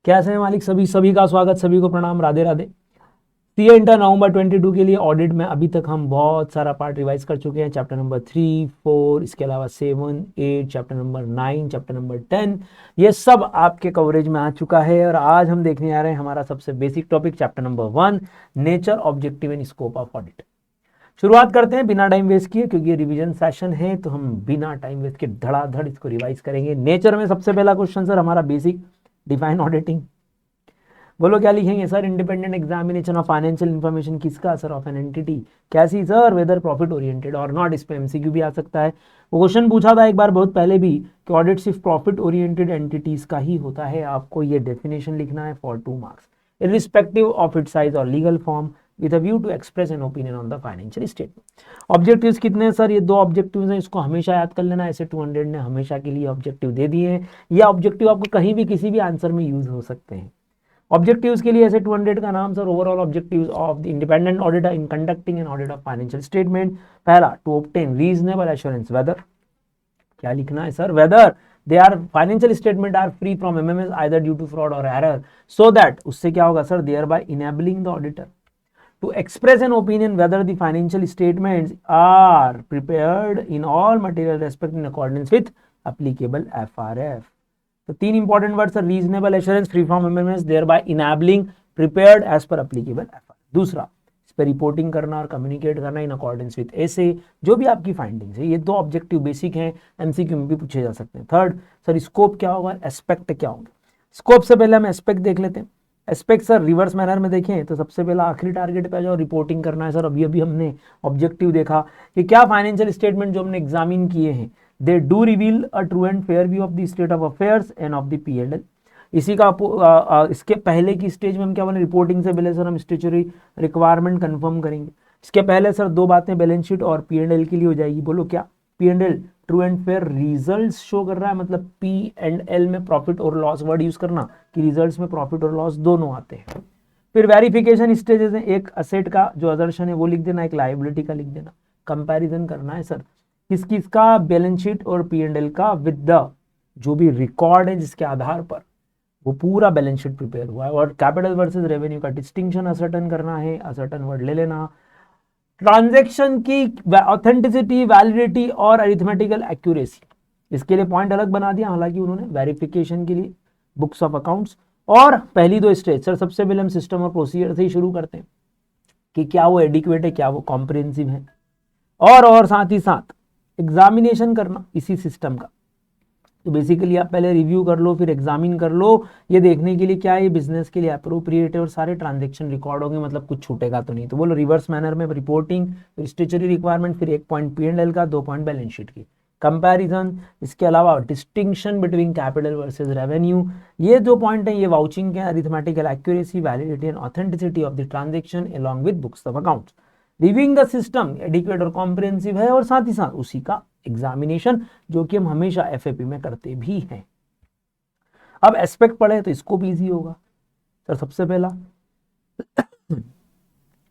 कैसे हैं मालिक? सभी का स्वागत, सभी को प्रणाम, राधे राधे। सीए इंटर नवंबर 22 के लिए ऑडिट में अभी तक हम बहुत सारा पार्ट रिवाइज कर चुके हैं। चैप्टर नंबर 3, 4, इसके अलावा 7, 8, चैप्टर नंबर 9, चैप्टर नंबर 10, ये सब आपके कवरेज में आ चुका है। और आज हम देखने आ रहे हैं हमारा सबसे basic topic, chapter number 1, nature, objective and scope of audit. शुरुआत करते हैं बिना टाइम वेस्ट किए, क्योंकि ये रिवीजन सेशन है तो हम बिना टाइम वेस्ट के धड़ाधड़ इसको रिवाइज करेंगे। नेचर में सबसे पहला क्वेश्चन सर हमारा बेसिक, डिफाइन ऑडिटिंग। बोलो क्या लिखेंगे sir? Independent examination of financial information किसका? Sir of an entity. कैसी सर? वेदर प्रॉफिट ओरिएंटेड और नॉट। इस पे एमसीक्यू भी आ सकता है। वो क्वेश्चन पूछा था एक बार बहुत पहले भी कि ऑडिट सिर्फ प्रॉफिट ओरिएंटेड एंटिटीज का ही होता है। आपको ये डेफिनेशन लिखना है for 2 marks, irrespective of it size और legal form, with a view to express an opinion on the financial statement. Objectives कितने हैं सर? ये 2 ऑब्जेक्टिव्स हैं, इसको हमेशा याद कर लेना। ऐसे 200 ने हमेशा के लिए ऑब्जेक्टिव दे दिए हैं। ये ऑब्जेक्टिव आपको कहीं भी किसी भी आंसर में यूज हो सकते हैं। ऑब्जेक्टिव्स के लिए ऐसे 200 का नाम sir, overall objectives of the independent auditor in conducting an audit of financial statement. पहला, to obtain reasonable assurance whether, क्या लिखना है sir? Whether they are financial statement are free from MMS either due to fraud और error, so that उससे क्या होगा sir? Thereby enabling the auditor to express an opinion whether the financial statements are prepared in all material respect in accordance with applicable FRF. तो 3 important words sir, reasonable assurance, free from MMS, thereby enabling, prepared as पर applicable FRF। दूसरा, इस पर reporting करना और communicate करना इन accordance with एसे, जो भी आपकी फाइंडिंग्स है। ये 2 ऑब्जेक्टिव बेसिक हैं, एमसीक्यू में भी पूछे जा सकते हैं। थर्ड सर, स्कोप क्या होगा, एस्पेक्ट क्या होंगे? स्कोप से पहले हम एस्पेक्ट देख लेते हैं। एस्पेक्ट सर रिवर्स मैनर में देखें तो सबसे पहला आखिरी टारगेट पे जाओ, रिपोर्टिंग करना है सर। अभी हमने ऑब्जेक्टिव देखा कि क्या फाइनेंशियल स्टेटमेंट जो हमने एग्जामिन किए हैं, they do reveal a true and fair view of the state of affairs end of the P&L। इसी का इसके पहले की स्टेज में हम क्या बोले, रिपोर्टिंग से पहले सर हम स्टेचुटरी रिक्वायरमेंट कंफर्म करेंगे। इसके पहले सर 2 बातें बैलेंस शीट और P&L के लिए हो जाएगी। बोलो क्या? P&L true and fair results show कर रहा है, मतलब P&L में प्रॉफिट और लॉस वर्ड यूज करना कि रिजल्ट्स में प्रॉफिट और लॉस दोनों आते हैं। फिर वेरिफिकेशन स्टेजेस हैं, एक असेट का जो असर्शन है वो लिख देना, एक लायबिलिटी का लिख देना। कंपैरिजन करना है सर किस किस का? बैलेंस शीट और P&L का विद द जो भी रिकॉर्ड है जिसके आधार पर वो पूरा बैलेंस शीट प्रिपेयर हुआ है। और कैपिटल वर्सेस रेवेन्यू का डिस्टिंक्शन असर्टन करना है, असर्टन वर्ड ले लेना। ट्रांजैक्शन की ऑथेंटिसिटी, वैलिडिटी और अरिथमेटिकल एक्यूरेसी, इसके लिए पॉइंट अलग बना दिया, हालांकि उन्होंने वेरिफिकेशन के लिए बुक्स ऑफ अकाउंट्स। और पहली 2 स्टेज सर, सबसे पहले हम सिस्टम और प्रोसीजर से ही शुरू करते हैं कि क्या वो एडिक्वेट है, क्या वो कॉम्प्रिहेंसिव है, और साथ ही साथ एग्जामिनेशन करना इसी सिस्टम का। तो बेसिकली आप पहले रिव्यू कर लो, फिर एग्जामिन कर लो, ये देखने के लिए क्या ये बिजनेस के लिए अप्रोप्रिएट है और सारे ट्रांजैक्शन रिकॉर्ड होंगे, मतलब कुछ छूटेगा तो नहीं। तो बोलो रिवर्स मैनर में रिपोर्टिंग, फिर स्टेचुटरी रिक्वायरमेंट, फिर 1 पॉइंट P&L का, 2 पॉइंट बैलेंस शीट की, कंपैरिजन, इसके अलावा distinction between capital versus revenue. ये 2 पॉइंट हैं, ये वाउचिंग के, arithmetical accuracy, validity and authenticity of the transaction along with books of accounts. Reviewing the system adequate और कॉम्प्रिहेंसिव है, और साथ ही साथ उसी का एग्जामिनेशन, जो कि हम हमेशा FAP में करते भी हैं। अब एस्पेक्ट पढ़े तो इसको भी इजी होगा सर। सबसे पहला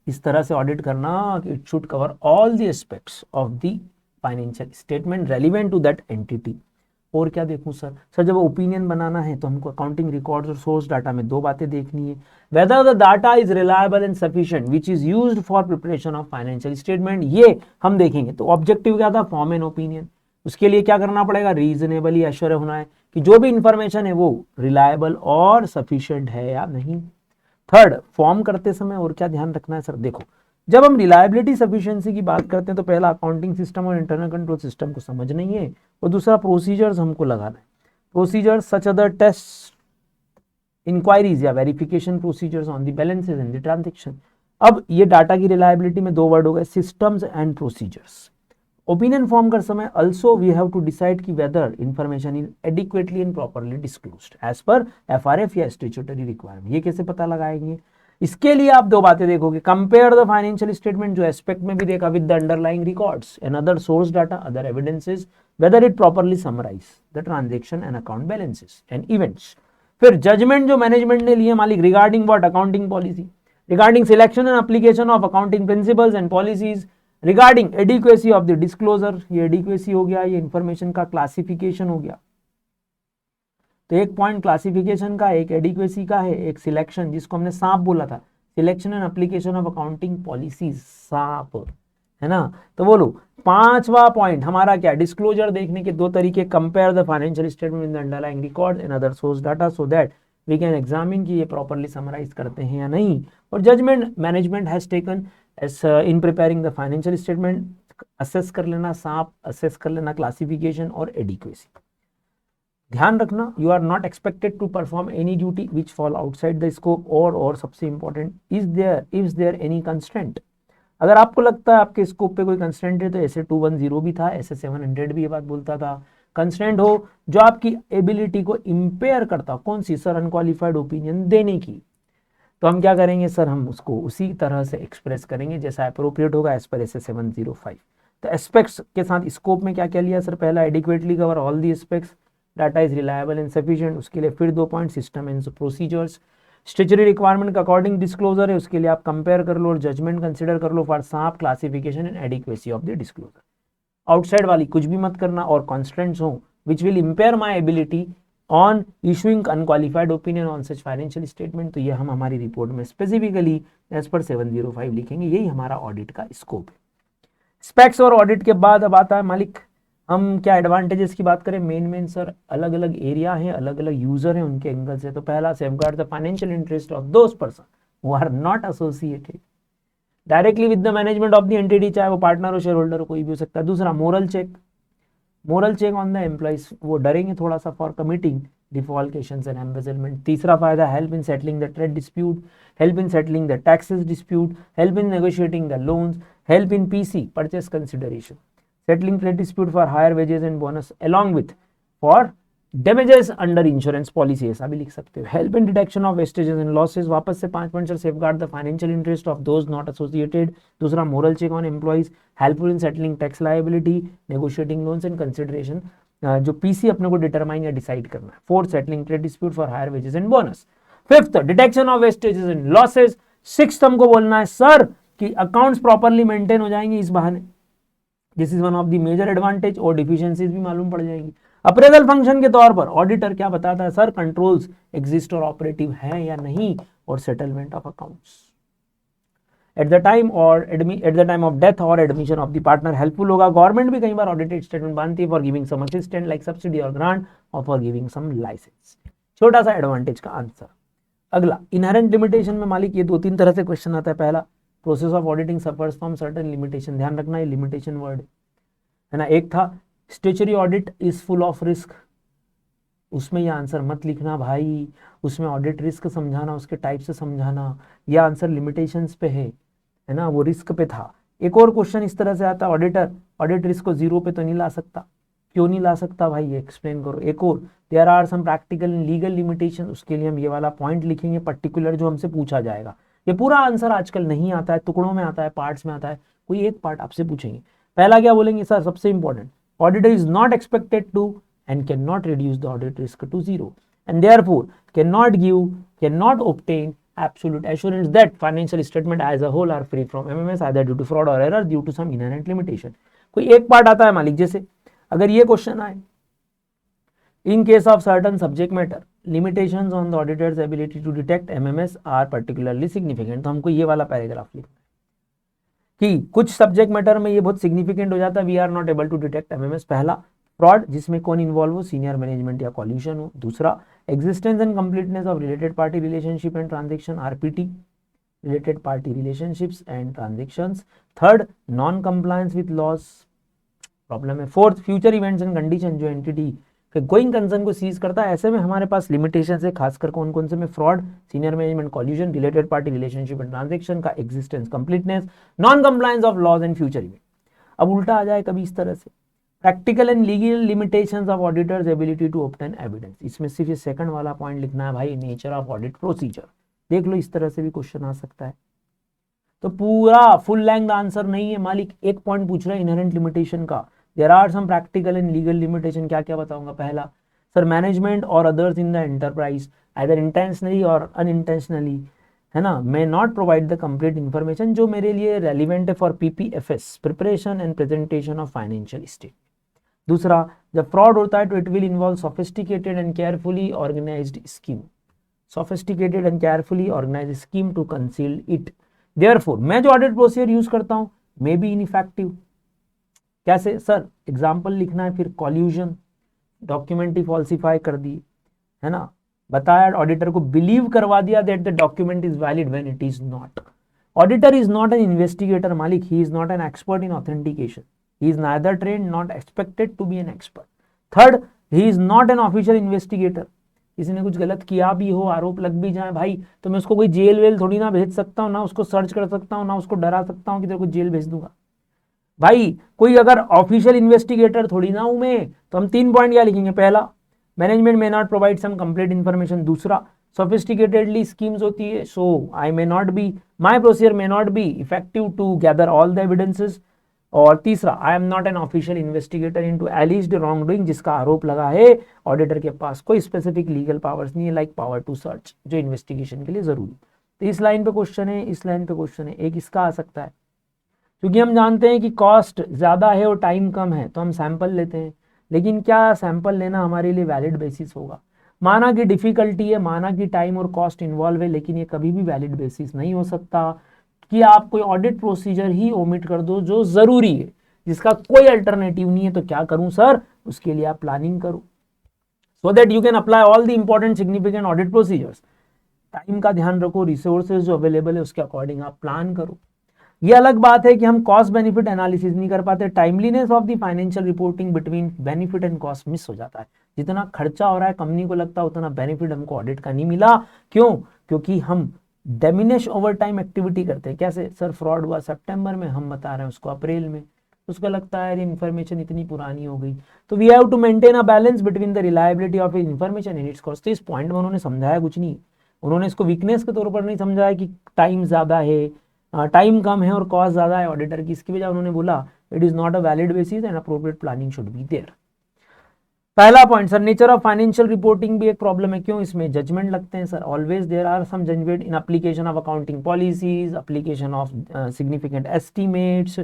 इस तरह से ऑडिट करना कि it should cover all the aspects of the financial statement relevant to that entity. और क्या देखूं सर? सर जब ओपिनियन बनाना है तो हमको अकाउंटिंग रिकॉर्ड्स और सोर्स डाटा में 2 बातें देखनी है। Whether the data is reliable and sufficient which is used for preparation of financial statement, ये हम देखेंगे। तो ऑब्जेक्टिव क्या था? Form an opinion. उसके लिए क्या करना पड़ेगा? रीजनेबली एश्योर होना है कि जो भी इंफॉर्मेशन है वो रिलायबल और सफिशिएंट है या नहीं। थर्ड, फॉर्म करते समय और क्या ध्यान रखना है सर? देखो, जब हम रिलायबिलिटी सफिशिएंसी की बात करते हैं तो पहला अकाउंटिंग सिस्टम और इंटरनल कंट्रोल सिस्टम को समझना ही है, और दूसरा प्रोसीजर्स हमको लगाना है। Procedures such other test, inquiries या verification procedures on the balances in the transaction. अब ये डाटा की रिलायबिलिटी में 2 वर्ड हो गए, systems and procedures. Opinion form कर समय also we have to decide कि whether information is adequately and properly disclosed as per FRF या स्टैट्यूटरी रिक्वायरमेंट। ये कैसे पता लगाएंगे? इसके लिए आप 2 बातें देखोगे, कंपेयर द फाइनेंशियल स्टेटमेंट, जो एस्पेक्ट में भी देखा, with the underlying records and other source data, other evidences, whether it properly summarise the transaction and account balances and events. फिर जजमेंट जो मैनेजमेंट ने लिए मालिक, regarding what? Accounting policy, regarding selection and application of accounting principles and policies, regarding adequacy of the disclosure, ये adequacy हो गया, ये information का क्लासिफिकेशन हो गया। तो एक पॉइंट क्लासिफिकेशन का, एक एडिक्वेसी का है, एक सिलेक्शन जिसको हमने सांप बोला था, selection and application of accounting policies, सांप, है ना। तो बोलो पांचवा पॉइंट हमारा क्या, डिस्क्लोजर देखने के दो तरीके, compare the financial statement in the underlying record and other source data so that we can examine कि ये प्रॉपरली समराइज करते हैं या नहीं। और judgement management has taken as in preparing the financial statement, assess कर लेना सांप, असेस कर लेना क्लासिफिकेशन और एडिक्वेसी। ध्यान रखना, you are not expected to perform any duty which fall outside the scope, और सबसे important, is there any constraint. अगर आपको लगता है आपके स्कोप पे कोई कंस्ट्रेंट है, तो ऐसे 210 भी था, ऐसे 700 भी ये बात बोलता था, कंस्ट्रेंट हो जो आपकी एबिलिटी को इम्पेयर करता, कौन सी सर, अनक्वालिफाइड ओपिनियन देने की, तो हम क्या करेंगे सर, हम उसको उसी तरह से एक्सप्रेस करेंगे जैसा अप्रोप्रिएट होगा एज पर ऐसे 705। तो एस्पेक्ट्स के साथ स्कोप में क्या क्या लिया सर, पहला adequately cover all the aspects, data is reliable and sufficient, उसके लिए फिर 2 point, system and procedures, statutory requirement के अकॉर्डिंग डिस्क्लोजर है, उसके लिए आप कंपेयर कर लो और जजमेंट कंसिडर कर लो फॉर सांप, classification and adequacy of the disclosure. Outside वाली कुछ भी मत करना, और कॉन्स्टेंट्स हो which will empire my ability on issuing unqualified opinion on such financial statement, तो ये हम हमारी रिपोर्ट में स्पेसिफिकली एज पर 705 लिखेंगे, यही हमारा ऑडिट का स्कोप है। स्पेक्स और ऑडिट के बाद अब आता है मालिक, हम क्या एडवांटेजेस की बात करें, मेन सर अलग अलग एरिया है, अलग अलग यूजर हैं, उनके एंगल से। तो पहला, safeguard the financial interest of those person who are not associated directly with the management of the entity, चाहे वो पार्टनर हो, शेयर होल्डर हो, कोई भी हो सकता है। दूसरा, moral check on the employees, वो डरेंगे थोड़ा सा for committing defalcations and embezzlement. तीसरा फायदा, help in settling the trade dispute, help in settling the taxes dispute, help in negotiating the loans, help in PC purchase consideration, settling trade dispute for higher wages and bonus along with for damages under insurance policy, ऐसा भी लिख सकते हो। help in detection of wastages and losses, वापस से 5 point, safeguard the financial interest of those not associated। दूसरा, moral check on employees, helpful in settling tax liability, negotiating loans and consideration, जो PC अपने को डिटरमाइन या decide करना है। Fourth, settling trade dispute for higher wages and bonus. Fifth, detection of wastages and losses. Sixth, हमको बोलना है sir कि अकाउंट्स प्रॉपरली मेंटेन हो जाएंगे इस बहाने, this is one of the major advantage, और डिफिशियंसीज भी मालूम पड़ जाएंगी। अप्रेजल फंक्शन के तौर पर ऑडिटर क्या बताता है सर, कंट्रोल्स एग्जिस्ट और ऑपरेटिव है या नहीं, और settlement of accounts at the time of death और admission of the partner helpful होगा। गवर्नमेंट भी कई बार ऑडिटेड स्टेटमेंट बांधती है for giving some assistant like subsidy और ग्रांट, और फॉर गिविंग सम लाइसेंस। छोटा सा एडवांटेज का आंसर। अगला, इनहेरेंट लिमिटेशन में मालिक ये 2-3 तरह से क्वेश्चन आता है। पहला, process of auditing suffers from certain limitation, ध्यान रखना ये लिमिटेशन वर्ड है ना। एक था, statutory audit is full of risk, उसमें ये आंसर मत लिखना भाई, उसमें ऑडिट रिस्क समझाना, उसके टाइप से समझाना, यह आंसर लिमिटेशंस पे है ना, वो रिस्क पे था। एक और क्वेश्चन इस तरह से आता, ऑडिटर ऑडिट रिस्क को 0 पे तो नहीं ला सकता, क्यों नहीं ला सकता भाई, ये एक्सप्लेन करो। एक और, there are some practical and legal limitation, उसके लिए हम ये वाला पॉइंट लिखेंगे पर्टिकुलर जो हमसे पूछा जाएगा। ये पूरा आंसर आजकल नहीं आता है, टुकड़ों में आता है, पार्ट्स में आता है, कोई एक पार्ट आपसे पूछेंगे। पहला क्या बोलेंगे सर, सबसे important, auditor is not expected to and can not reduce the audit risk to 0 and therefore can not obtain absolute assurance that financial statement as a whole are free from MMS either due to fraud or error due to some inherent limitation। कोई एक part आता है मालिक, जैसे अगर ये question आए, in case of certain subject matter limitations on the auditor's ability to detect MMS are particularly significant, तो हमको ये वाला पैराग्राफ लिखना है कि कुछ सब्जेक्ट मैटर में ये बहुत सिग्निफिकेंट हो जाता है, we are not able to detect MMS। पहला, फ्रॉड जिसमें कौन इन्वॉल्व हो, सीनियर मैनेजमेंट या कॉल्यूशन हो। दूसरा, existence and completeness of related party relationship and transaction, RPT, related party relationships and transactions. Third, non compliance with laws, problem है। Fourth, future events and condition, जो entity के going concern को cease करता है, ऐसे में हमारे पास लिमिटेशन है, खासकर कौन कौन से में, fraud, senior management collusion, related party relationship and transaction का existence, completeness, non compliance of laws and future event. अब उल्टा आ जाए कभी इस तरह से, practical and legal limitations of auditor's ability to obtain evidence, इसमें सिर्फ ये सेकंड वाला पॉइंट लिखना है भाई, नेचर ऑफ ऑडिट प्रोसीजर। देख लो इस तरह से भी क्वेश्चन आ सकता है, तो पूरा फुल लेंथ आंसर नहीं है मालिक, एक पॉइंट पूछ रहा है इनहेरेंट लिमिटेशन का। There are some practical and legal limitation, क्या क्या बताऊंगा। पहला, सर मैनेजमेंट और others in the enterprise either intentionally और अनइंटेंशनली, है ना, may not provide the complete information जो मेरे लिए रेलिवेंट है for PPFS, preparation and presentation of financial statement. दूसरा, जब फ्रॉड होता है तो it will involve sophisticated and carefully organised scheme, sophisticated and carefully organised scheme to conceal it. Therefore मैं जो ऑडिट प्रोसीजर यूज करता हूं मे बी इनइफेक्टिव। कैसे सर? एग्जाम्पल लिखना है, फिर कॉल्यूजन, डॉक्यूमेंट ही फॉल्सिफाई कर दी, है ना, बताया, ऑडिटर को बिलीव करवा दिया that the document is valid when it is not. Auditor is not an investigator मालिक, he is not an expert in authentication, he is neither trained not expected to be an expert. Third, he is not an official investigator. किसी ने कुछ गलत किया भी हो, आरोप लग भी जाए भाई, तो मैं उसको कोई जेल वेल थोड़ी ना भेज सकता हूँ, ना उसको सर्च कर सकता हूँ, ना उसको डरा सकता हूँ कि तेरे को जेल भेज दूंगा। भाई कोई अगर ऑफिशियल इन्वेस्टिगेटर थोड़ी ना हूं मैं, तो हम 3 पॉइंट क्या लिखेंगे? पहला, management may not provide some complete information. दूसरा, सोफिस्टिकेटेडली स्कीम्स होती है, so I may not be, my procedure may not be effective to gather all the evidences. और तीसरा, I am not an official investigator into alleged wrongdoing, जिसका आरोप लगा है। Auditor के पास कोई स्पेसिफिक लीगल पावर्स नहीं है, लाइक पावर टू सर्च, जो इन्वेस्टिगेशन के लिए जरूरी। तो इस लाइन पे क्वेश्चन है, इस लाइन पे क्वेश्चन है, एक इसका आ सकता है। क्योंकि हम जानते हैं कि कॉस्ट ज़्यादा है और टाइम कम है, तो हम सैंपल लेते हैं, लेकिन क्या सैंपल लेना हमारे लिए वैलिड बेसिस होगा? माना कि डिफिकल्टी है, माना कि टाइम और कॉस्ट इन्वॉल्व है, लेकिन ये कभी भी वैलिड बेसिस नहीं हो सकता कि आप कोई ऑडिट प्रोसीजर ही ओमिट कर दो जो ज़रूरी है, जिसका कोई अल्टरनेटिव नहीं है। तो क्या करूं सर? उसके लिए आप प्लानिंग करो, सो that you can apply all the important significant audit procedures. Time का ध्यान रखो, रिसोर्सेज जो अवेलेबल है उसके अकॉर्डिंग आप प्लान करो। ये अलग बात है कि हम कॉस्ट बेनिफिट एनालिसिस नहीं कर पाते, timeliness of the financial reporting between benefit and cost miss हो जाता है। जितना खर्चा हो रहा है कंपनी को लगता है उतना बेनिफिट हमको ऑडिट का नहीं मिला। क्यों? क्योंकि हम डेमिनिश ओवर टाइम एक्टिविटी करते हैं। कैसे सर? फ्रॉड हुआ सितंबर में, हम बता रहे हैं उसको अप्रैल में, उसको लगता है इन्फॉर्मेशन इतनी पुरानी हो गई। तो we have to maintain a balance between the reliability of information and its cost. तो इस पॉइंट में उन्होंने समझाया कुछ नहीं, उन्होंने इसको वीकनेस के तौर पर नहीं समझाया कि टाइम ज्यादा है, टाइम कम है और कॉस्ट ज्यादा है ऑडिटर की। इसकी वजह उन्होंने बोला it is not a valid basis and appropriate planning should be there. पहला point sir, nature of financial reporting भी एक प्रॉब्लम है। क्यों? इसमें जजमेंट लगते हैं sir, always there are some judgement in application of accounting policies, application of significant estimates,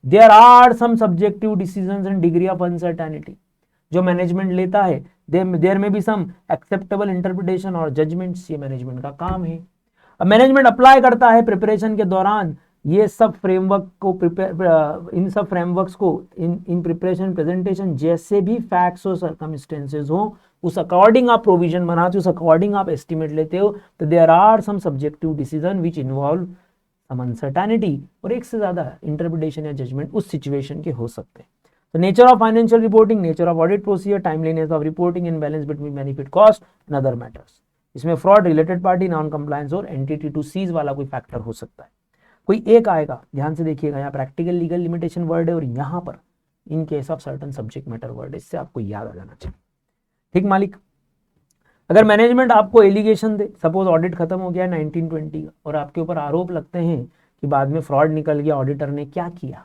there are some subjective decisions and degree of uncertainty जो management लेता है। देयर में भी सम एक्सेप्टेबल इंटरप्रिटेशन और जजमेंट्स, ये management का काम है। अब मैनेजमेंट अप्लाई करता है प्रिपरेशन के दौरान ये सब फ्रेमवर्क को, इन सब फ्रेमवर्क्स को इन प्रिपरेशन प्रेजेंटेशन, जैसे भी फैक्ट्स हो, सर्कमस्टेंसेस हो, उस अकॉर्डिंग आप प्रोविजन बनाते हो, उस अकॉर्डिंग आप एस्टिमेट लेते हो। तो there are some subjective decision which involve some uncertainty, और एक से ज्यादा इंटरप्रिटेशन या जजमेंट उस सिचुएशन के हो सकते हैं। तो nature of financial reporting, nature of audit procedure, timeliness of reporting and balance between benefit cost and other matters. इसमें fraud, related party, non compliance और एंटिटी टू सीज वाला कोई फैक्टर हो सकता है। कोई एक आएगा, ध्यान से देखिएगा, यहाँ प्रैक्टिकल लीगल लिमिटेशन वर्ड है और यहाँ पर in case of certain subject matter word, इससे आपको याद आ जाना चाहिए। ठीक मालिक? अगर मैनेजमेंट आपको एलिगेशन दे, सपोज ऑडिट खत्म हो गया 1920 का और आपके ऊपर आरोप लगते हैं कि बाद में फ्रॉड निकल गया, ऑडिटर ने क्या किया,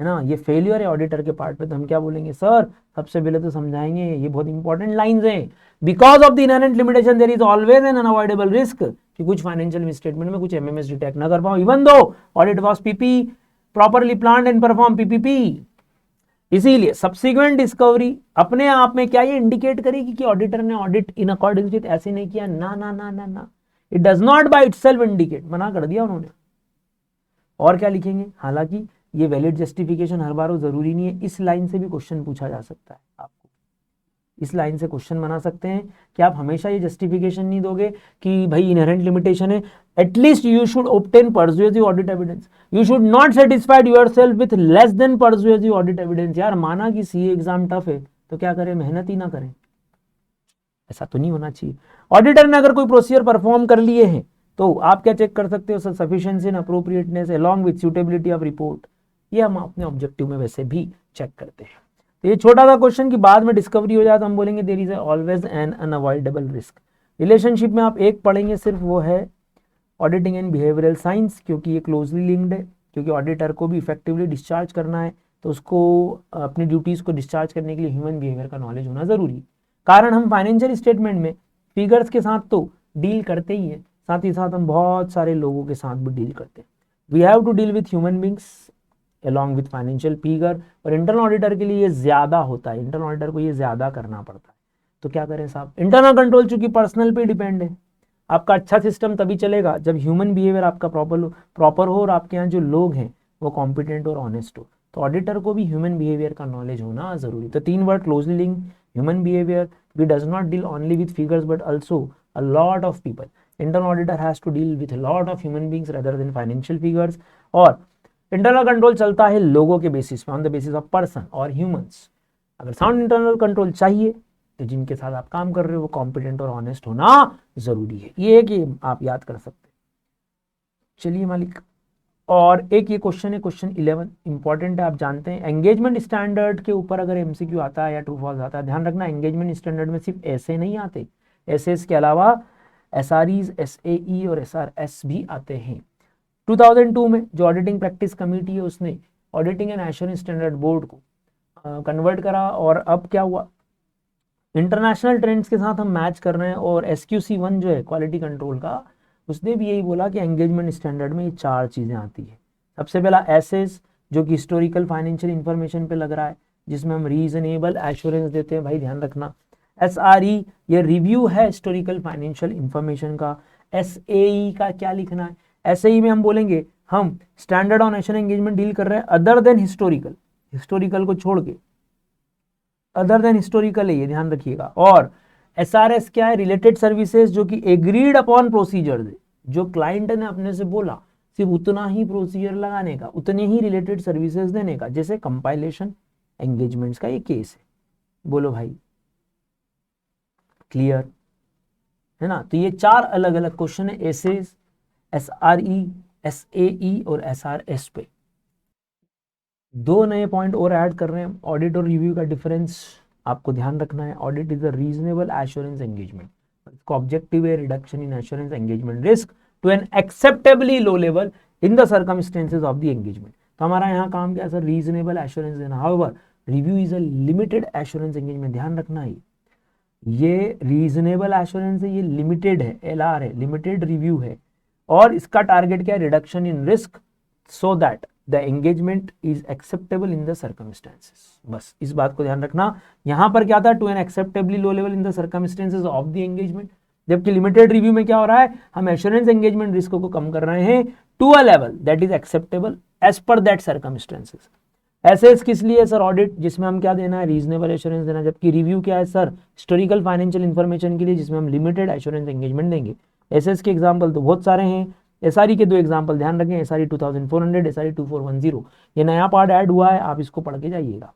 है ना, ये फेलियर है ऑडिटर के पार्ट पे, तो हम क्या बोलेंगे सर? सबसे पहले तो समझाएंगे, ये बहुत इंपॉर्टेंट लाइंस हैं, because of the inherent limitation there is always an unavoidable risk कि कुछ फाइनेंशियल स्टेटमेंट में कुछ एमएमएस डिटेक्ट ना कर पाओ, even though audit was PP properly planned and perform PPP. इसीलिए सब्सिक्वेंट डिस्कवरी अपने आप में क्या ये इंडिकेट करेगी कि ऑडिटर ने ऑडिट इन अकॉर्डिंग विद ऐसे नहीं किया? ना ना ना ना ना, it does not by itself indicate, मना कर दिया उन्होंने। और क्या लिखेंगे? हालांकि ये वैलिड जस्टिफिकेशन हर बार वो जरूरी नहीं है, इस लाइन से भी क्वेश्चन पूछा जा सकता है आपको, इस लाइन से क्वेश्चन बना सकते हैं कि आप हमेशा ये जस्टिफिकेशन नहीं दोगे कि भाई इनहेरेंट लिमिटेशन है, at least you should obtain persuasive audit evidence, you should not satisfied yourself with less than persuasive audit evidence. यार माना कि सीए एग्जाम टफ है, तो क्या करें? मेहनत ही ना करें? ऐसा तो नहीं होना चाहिए। ऑडिटर ने अगर कोई प्रोसीजर परफॉर्म कर लिए हैं तो आप क्या चेक कर सकते हो sir? Sufficiency and appropriateness along with suitability of report, ये हम अपने ऑब्जेक्टिव में वैसे भी चेक करते हैं। तो ये छोटा सा क्वेश्चन की बाद में डिस्कवरी हो जाए तो हम बोलेंगे there is always an unavoidable risk. Relationship में आप एक पढ़ेंगे सिर्फ, वो है ऑडिटिंग एंड बिहेवियरल साइंस, क्योंकि ये क्लोजली लिंक्ड है, क्योंकि ऑडिटर को भी इफेक्टिवली डिस्चार्ज करना है तो उसको अपनी ड्यूटीज को डिस्चार्ज करने के लिए ह्यूमन बिहेवियर का नॉलेज होना जरूरी है। कारण हम फाइनेंशियल स्टेटमेंट में फिगर्स के साथ तो डील करते ही हैं, साथ ही साथ हम बहुत सारे लोगों के साथ भी डील करते हैं। We have to deal with human beings, along with financial figure, और इंटरनल ऑडिटर के लिए ये ज्यादा होता है, इंटरनल ऑडिटर को ये ज्यादा करना पड़ता है। तो क्या करें साहब, इंटरनल कंट्रोल चूंकि पर्सनल पे डिपेंड है, आपका अच्छा सिस्टम तभी चलेगा जब ह्यूमन बिहेवियर आपका प्रॉपर हो और आपके यहाँ जो लोग हैं वो कॉम्पिटेंट और ऑनेस्ट हो। तो ऑडिटर को भी ह्यूमन बिहेवियर का नॉलेज होना जरूरी। तो 3 word closely link, human behaviour, we does not deal only with figures but also a lot of people. Internal auditor has to deal with lot of human beings rather than financial figures. और internal control चलता है लोगों के basis पे, on the basis of person और humans. अगर sound internal control चाहिए तो जिनके साथ आप काम कर रहे हो वो कॉम्पिटेंट और ऑनेस्ट होना जरूरी है। ये है कि आप याद कर सकते हैं। चलिए मालिक, और एक ये क्वेश्चन है, क्वेश्चन 11 इंपॉर्टेंट है, आप जानते हैं एंगेजमेंट स्टैंडर्ड के ऊपर अगर एमसीक्यू आता है या ट्रू फॉल्स आता है, ध्यान रखना एंगेजमेंट स्टैंडर्ड में सिर्फ ऐसे नहीं आते, ऐसे के अलावा एसआरईज, एसएई और एसआरएस भी आते हैं। 2002 में जो ऑडिटिंग प्रैक्टिस कमेटी है उसने auditing and assurance standard board को कन्वर्ट करा, और अब क्या हुआ, इंटरनेशनल ट्रेंड्स के साथ हम मैच कर रहे हैं। और SQC1 जो है क्वालिटी कंट्रोल का, उसने भी यही बोला कि एंगेजमेंट स्टैंडर्ड में ये 4 चीजें आती है। सबसे पहला एसएस, जो कि हिस्टोरिकल फाइनेंशियल इंफॉर्मेशन पे लग रहा है, जिसमें हम रीजनेबल एश्योरेंस देते हैं, भाई ध्यान रखना। SRE ये रिव्यू है हिस्टोरिकल फाइनेंशियल इंफॉर्मेशन का। SAE का क्या लिखना है, SAE में हम बोलेंगे हम standard on assurance engagement deal कर रहे हैं अदर देन हिस्टोरिकल, हिस्टोरिकल को छोड़ के अदर देन हिस्टोरिकल है, ये ध्यान रखिएगा। और SRS क्या है, रिलेटेड सर्विसेज, जो कि एग्रीड अपॉन प्रोसीजर है, जो क्लाइंट ने अपने से बोला सिर्फ उतना ही प्रोसीजर लगाने का, उतने ही रिलेटेड सर्विसेज देने का, जैसे कंपाइलेशन एंगेजमेंट्स का ये केस है। बोलो भाई, क्लियर है ना। तो ये 4 अलग अलग क्वेश्चन है, एसएस, SRE, SAE और SRS पे। 2 नए पॉइंट और ऐड कर रहे हैं, ऑडिट और रिव्यू का डिफरेंस आपको ध्यान रखना है। Audit is a reasonable assurance engagement, इसका ऑब्जेक्टिव है reduction in assurance engagement risk to an acceptably low level in the circumstances of the engagement. तो हमारा यहाँ काम क्या है सर, रीजनेबल एश्योरेंस देना। However review is a limited assurance engagement, then रखना है ये रीजनेबल एश्योरेंस है, ये लिमिटेड है, LR है, लिमिटेड रिव्यू है, और इसका टारगेट क्या है, reduction in risk so that the engagement is acceptable in the circumstances. बस इस बात को ध्यान रखना। यहां पर क्या था, to an acceptably low level in the circumstances of the engagement, जबकि लिमिटेड रिव्यू में क्या हो रहा है, हम एश्योरेंस एंगेजमेंट रिस्क को कम कर रहे हैं to a level that is acceptable as per that circumstances. SS किस लिए सर, ऑडिट, जिसमें हम क्या देना है, रीजनेबल एश्योरेंस देना, जबकि रिव्यू क्या है सर, हिस्टोरिकल फाइनेंशियल इंफॉर्मेशन के लिए, जिसमें हम लिमिटेड एश्योरेंस एंगेजमेंट देंगे। एसएस के एग्जांपल तो बहुत सारे हैं, एसआरई के 2 एग्जांपल ध्यान रखें, एसआरई 2400, एसआरई 2410, ये नया पार्ट ऐड हुआ है, आप इसको पढ़ के जाइएगा।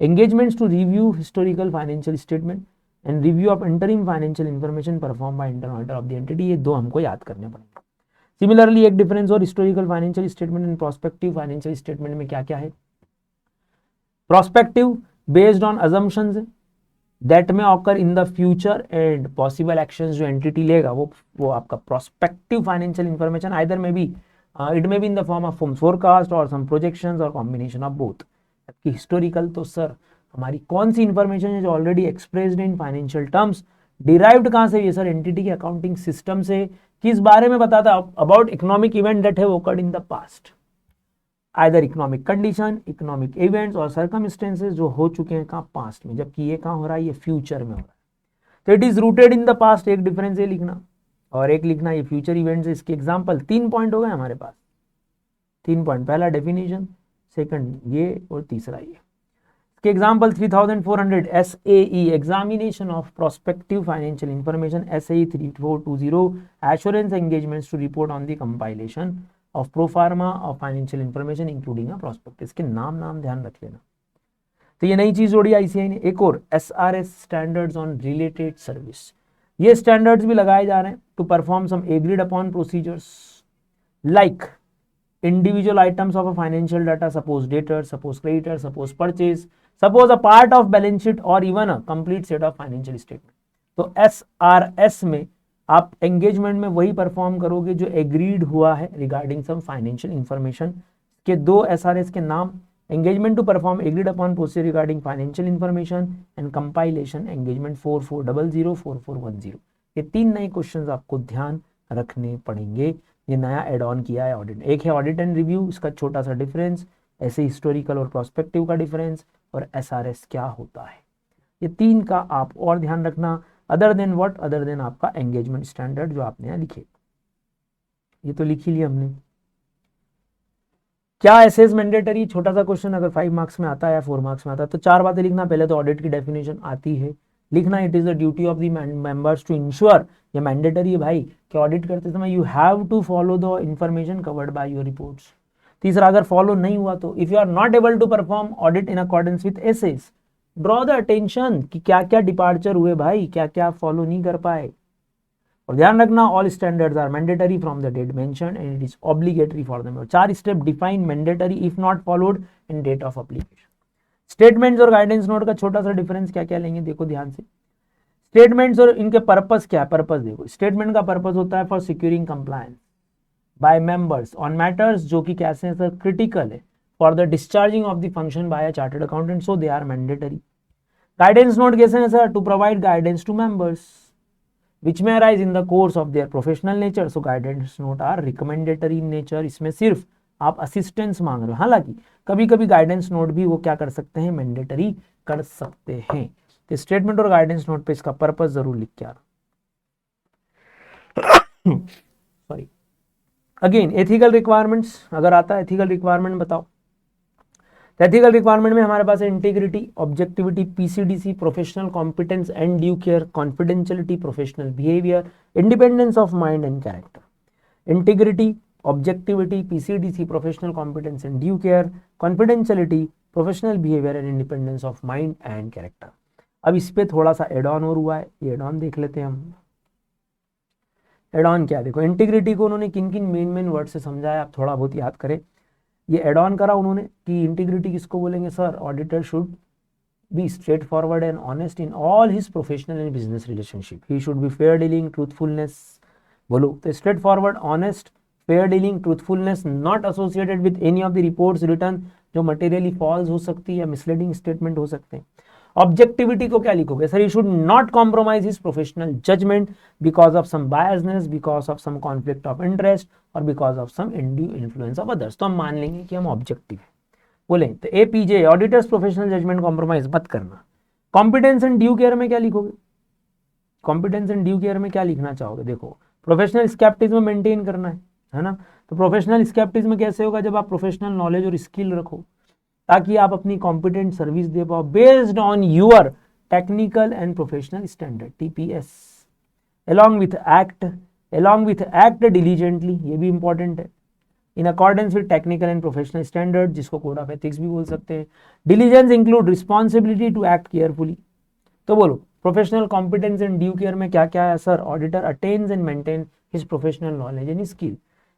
Engagements to review historical financial statement and review of interim financial information perform by internal auditor of the entity, ये 2 हमको याद करने पड़ेंगे। सिमिलरली एक डिफरेंस और, historical financial statement and prospective financial statement में क्या क्या है। Prospective based on assumptions that may occur in the future and possible actions जो एंटिटी लेगा वो आपका प्रोस्पेक्टिव फाइनेंशियल इंफॉर्मेशन आइदर में B it may be in the form of forecast और सम प्रोजेक्शंस और कॉम्बिनेशन ऑफ बोथ। जबकि historical तो sir हमारी कौन सी इंफॉर्मेशन है जो already expressed in financial terms, derived कहां से, ये सर एंटिटी के अकाउंटिंग सिस्टम से, किस बारे में बताता है, about economic event that have occurred in the past, either economic condition, economic events और सर्कमस्टेंसेस जो हो चुके हैं कहाँ, पास्ट में, जबकि ये कहाँ हो रहा है, ये फ्यूचर में हो रहा है। तो it is rooted in the past, एक डिफरेंस है लिखना, और एक लिखना ये फ्यूचर इवेंट्स। इसके एग्जांपल 3 पॉइंट हो गए हमारे पास, 3 पॉइंट, पहला डेफिनेशन, सेकंड ये, और तीसरा ये। इसके example 3400 SAE examination of prospective financial information, SAE 3420 assurance engagements to report on the compilation of proforma of financial information including a prospectus के नाम ध्यान रख लेना। तो ये नई चीज जोड़ी ICAI ने। एक और SRS standards on related service, ये स्टैंडर्ड्स भी लगाए जा रहे हैं to perform some agreed upon procedures like individual items of a financial data, suppose debtor, suppose creditor, suppose purchase, suppose a part of balance sheet और even a complete set of financial statement. तो SRS में आप engagement में वही perform करोगे जो agreed हुआ है रिगार्डिंग सम फाइनेंशियल इंफॉर्मेशन के 2 SRS के नाम, engagement to perform agreed upon procedure regarding financial information and compilation engagement 4400 4410। ये 3 नए क्वेश्चंस आपको ध्यान रखने पड़ेंगे, ये नया एड ऑन किया है ऑडिट। एक है ऑडिट एंड रिव्यू, इसका छोटा सा डिफरेंस, ऐसे हिस्टोरिकल और प्रोस्पेक्टिव का डिफरेंस, और SRS क्या होता है। ये 3 का आप और ध्यान रखना। Other than what, other than आपका एंगेजमेंट स्टैंडर्ड जो आपने यहाँ लिखे, ये तो लिख ही लिया हमने। क्या एसेज मैंडेटरी, छोटा सा क्वेश्चन, अगर 5 मार्क्स में आता है या 4 मार्क्स में आता है तो 4 बातें लिखना। पहले तो ऑडिट की डेफिनेशन आती है, लिखना it is the duty of the members to ensure, ये मैंडेटरी है भाई कि ऑडिट करते समय you have to follow the information covered by your reports. तीसरा, अगर फॉलो नहीं हुआ तो if you are not able to perform audit in accordance with SAs, draw the attention कि क्या क्या डिपार्चर हुए भाई, क्या क्या फॉलो नहीं कर पाए। और ध्यान रखना all standards are mandatory from the date mentioned and it is obligatory for them. 4 step define mandatory if not followed in date of application. Statements और गाइडेंस नोट का छोटा सा डिफरेंस क्या क्या लेंगे, देखो ध्यान से। स्टेटमेंट्स और इनके पर्पस क्या है, पर्पस देखो। स्टेटमेंट का पर्पस होता है for securing compliance by members on matters जो कि कैसे हैं सर, क्रिटिकल है for the discharging of the function by a chartered accountant, so they are mandatory. Guidance note कैसे हैं sir, to provide guidance to members which may arise in the course of their professional nature, so guidance note are recommendatory in nature। इसमें सिर्फ आप assistance मांग रहे हो, हालांकि कभी कभी गाइडेंस नोट भी वो क्या कर सकते हैं, मैंडेटरी कर सकते हैं। तो स्टेटमेंट और गाइडेंस नोट पे इसका पर्पस जरूर लिख के आना। सॉरी। अगेन एथिकल रिक्वायरमेंट्स, अगर आता है एथिकल रिक्वायरमेंट बताओ। एथिकल रिक्वायरमेंट में हमारे पास है integrity, objectivity, PCDC, professional competence and due care, confidentiality, professional behaviour, independence of mind and character. Integrity, objectivity, PCDC, professional competence and due care, confidentiality, professional behaviour and independence of mind and character. अब इस पे थोड़ा सा add on और हुआ है, ये add on देख लेते हैं हम। एड ऑन क्या, देखो इंटीग्रिटी को उन्होंने किन किन मेन वर्ड से समझाया, आप थोड़ा बहुत याद करें। ये एड ऑन करा उन्होंने कि इंटीग्रिटी किसको बोलेंगे sir, auditor should be straight forward and honest in all his professional and business relationship, he should be fair dealing, truthfulness. बोलो तो straight forward, honest, fair dealing, truthfulness, not associated with any of the reports return जो materially false हो सकती है या misleading statement हो सकते हैं। ऑब्जेक्टिविटी को क्या लिखोगे sir, he should not compromise his professional judgement because of some biasness, because of some conflict of interest और because of some undue influence of others. तो हम मान लेंगे कि हम ऑब्जेक्टिव है। बोले तो APJ, auditors professional judgement compromise मत करना। कॉम्पिटेंस एंड ड्यू केयर में क्या लिखोगे, कॉम्पिटेंस एंड ड्यू केयर में क्या लिखना चाहोगे, देखो प्रोफेशनल स्केप्टिज्म मेंटेन करना है ना। तो प्रोफेशनल स्केप्टिज्म कैसे होगा, जब आप प्रोफेशनल नॉलेज और स्किल रखो ताकि आप अपनी कॉम्पिटेंट सर्विस दे पाओ based on your technical and professional standard, TPS. along with act diligently, ये भी इंपॉर्टेंट है, in accordance with technical and professional standard, जिसको कोड ऑफ एथिक्स भी बोल सकते हैं। Diligence include responsibility to act carefully. तो बोलो professional competence and due care में क्या क्या है sir, auditor attains and maintain his professional knowledge and skill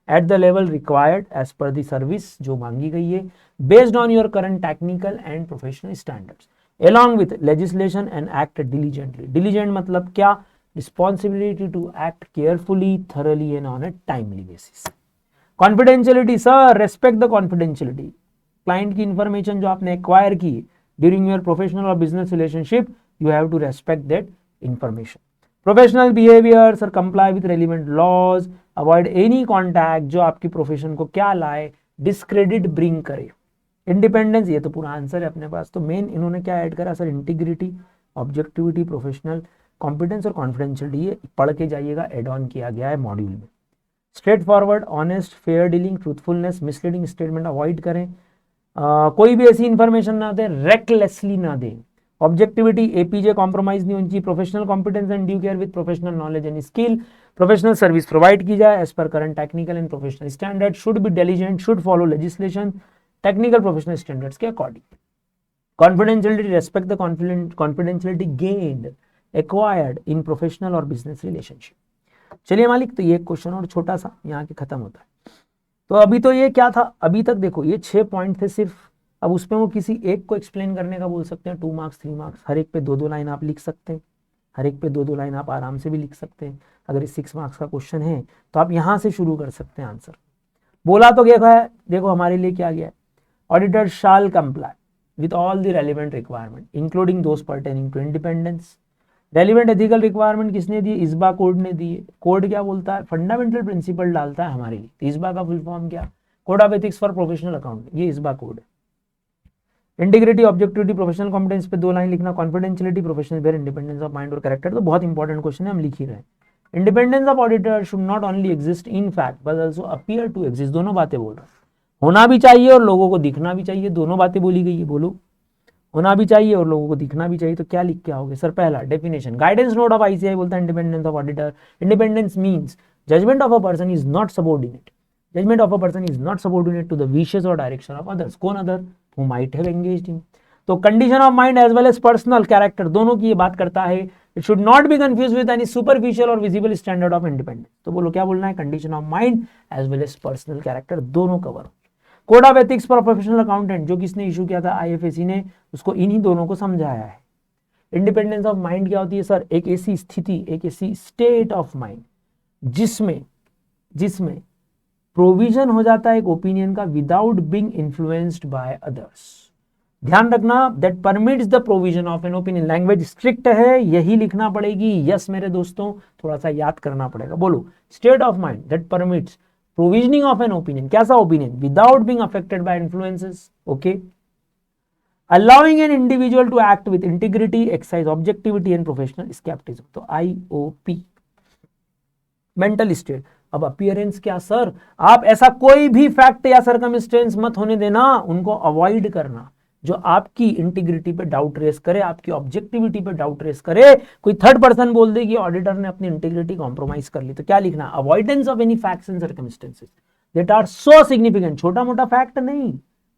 at the level required as per the service जो मांगी गई है, based on your current technical and professional standards, along with legislation and act diligently। diligent मतलब क्या, responsibility to act carefully, thoroughly and on a timely basis। confidentiality sir, respect the confidentiality, client की information जो आपने acquire की during your professional or business relationship, you have to respect that information। Professional behaviour sir, comply with relevant laws, avoid any contact जो आपकी profession को क्या लाए, discredit bring करे। इंडिपेंडेंस, ये तो पूरा आंसर है अपने पास, तो मेन इन्होंने क्या ऐड करा sir, integrity, objectivity, professional competence और कॉन्फिडेंशियलिटी, ये पढ़ के जाइएगा, एड ऑन किया गया है मॉड्यूल में। Straight forward, honest, fair dealing, truthfulness, misleading statement avoid करें, कोई भी ऐसी इंफॉर्मेशन ना दें, रेकलेसली ना दें। ऑब्जेक्टिविटी, एपीजे कॉम्प्रोमाइज नहीं होनी चाहिए। Professional competence and due care with professional knowledge and skill, professional service provide की जाए as per current technical and professional standard, should be diligent, should follow legislation technical professional standards के according. Confidentiality, respect the confidentiality gained acquired in professional और business relationship. चलिए मालिक, तो ये question और छोटा सा यहाँ के खत्म होता है। तो अभी तो ये क्या था, अभी तक देखो ये 6 पॉइंट थे सिर्फ। अब उसमें वो किसी एक को एक्सप्लेन करने का बोल सकते हैं, 2 मार्क्स 3 मार्क्स, हर एक पे 2-2 लाइन आप लिख सकते हैं, हर एक पे 2-2 लाइन आप आराम से भी लिख सकते हैं। अगर ये 6 मार्क्स का क्वेश्चन है तो आप यहाँ से शुरू कर सकते हैं आंसर। बोला तो क्या है, देखो हमारे लिए क्या गया है, auditor shall comply with all the relevant requirement including those pertaining to independence. Relevant ethical requirement किसने दी, इस्बा कोड ने दी है। कोड क्या बोलता है, फंडामेंटल प्रिंसिपल डालता है हमारे लिए। तो इस्बा का फुल फॉर्म क्या, code of ethics for professional account, ये इस बार कोड है। इंटीग्रिटी, ऑब्जेक्टिविटी, प्रोफेशनल कॉम्पिटेंस पे 2 लाइन लिखना, confidentiality, professional wear, independence of mind और कैरेक्टर, तो बहुत इंपॉर्टेंट क्वेश्चन है, हम लिख ही रहे हैं। Independence of auditor should not only exist in fact but also appear to exist, दोनों बातें बोल रहा है, होना भी चाहिए और लोगों को दिखना भी चाहिए, दोनों बातें बोली गई है। बोलो, होना भी चाहिए और लोगों को दिखना भी चाहिए, तो क्या लिख के आओगे सर? पहला definition, guidance note of ICI बोलता है independence of auditor, independence means judgement of a person is not subordinate, judgement of a person is not subordinate to the wishes और डायरेक्शन ऑफ अदर्स। कौन other? Who might have engaged in. तो condition of mind as well as personal character, दोनों की ये बात करता है। It should not be confuse with any superficial और विजिबल स्टैंडर्ड ऑफ इंडिपेंडेंस। तो बोलो क्या बोलना है? Condition of mind as well as personal character, दोनों cover. Code of ethics for professional accountant, जो किसने इशू किया था? आईएफएसी ने, उसको इन्हीं दोनों को समझाया है। इंडिपेंडेंस ऑफ माइंड क्या होती है सर? एक ऐसी स्थिति, एक ऐसी स्टेट ऑफ माइंड जिसमें प्रोविजन हो जाता है एक ओपिनियन का without being influenced by others. ध्यान रखना, that permits the provision of an opinion. Language strict है, यही लिखना पड़ेगी। यस मेरे दोस्तों, थोड़ा सा याद करना पड़ेगा। बोलो, state of mind that permits provisioning of an opinion, कैसा opinion? Without being affected by influences, okay. Allowing an individual to act with integrity, exercise objectivity and professional scepticism, तो आईओपी। मेंटल स्टेट, अब appearance क्या sir? आप ऐसा कोई भी fact या circumstance मत होने देना, उनको अवॉइड करना जो आपकी इंटीग्रिटी पे डाउट रेस करे, आपकी ऑब्जेक्टिविटी पे डाउट रेस करे। कोई थर्ड पर्सन बोल दे कि ऑडिटर ने अपनी इंटीग्रिटी कॉम्प्रोमाइज कर ली, तो क्या लिखना? Avoidance of any facts and circumstances that are so significant, छोटा मोटा फैक्ट नहीं,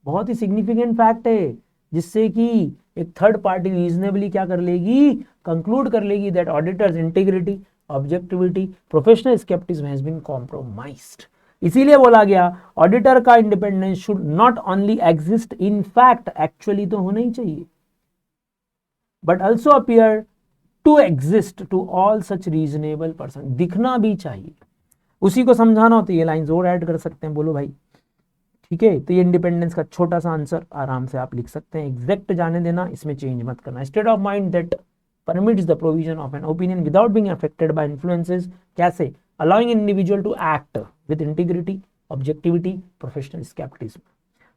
बहुत ही सिग्निफिकेंट फैक्ट है, जिससे कि एक थर्ड पार्टी रीजनेबली क्या कर लेगी? कंक्लूड कर लेगी that auditor's integrity, objectivity, professional scepticism has been compromised. इसीलिए बोला गया ऑडिटर का independence should not only exist in fact, actually तो होना ही चाहिए, but also appear to exist to all such reasonable person, दिखना भी चाहिए। उसी को समझाना हो तो ये लाइंस और ऐड कर सकते हैं। बोलो भाई, ठीक है। तो ये इंडिपेंडेंस का छोटा सा आंसर आराम से आप लिख सकते हैं, एग्जैक्ट जाने देना, इसमें चेंज मत करना। State of mind that permits the provision of an opinion without being affected by influences, कैसे? Allowing an individual to act with integrity, objectivity, professional scepticism.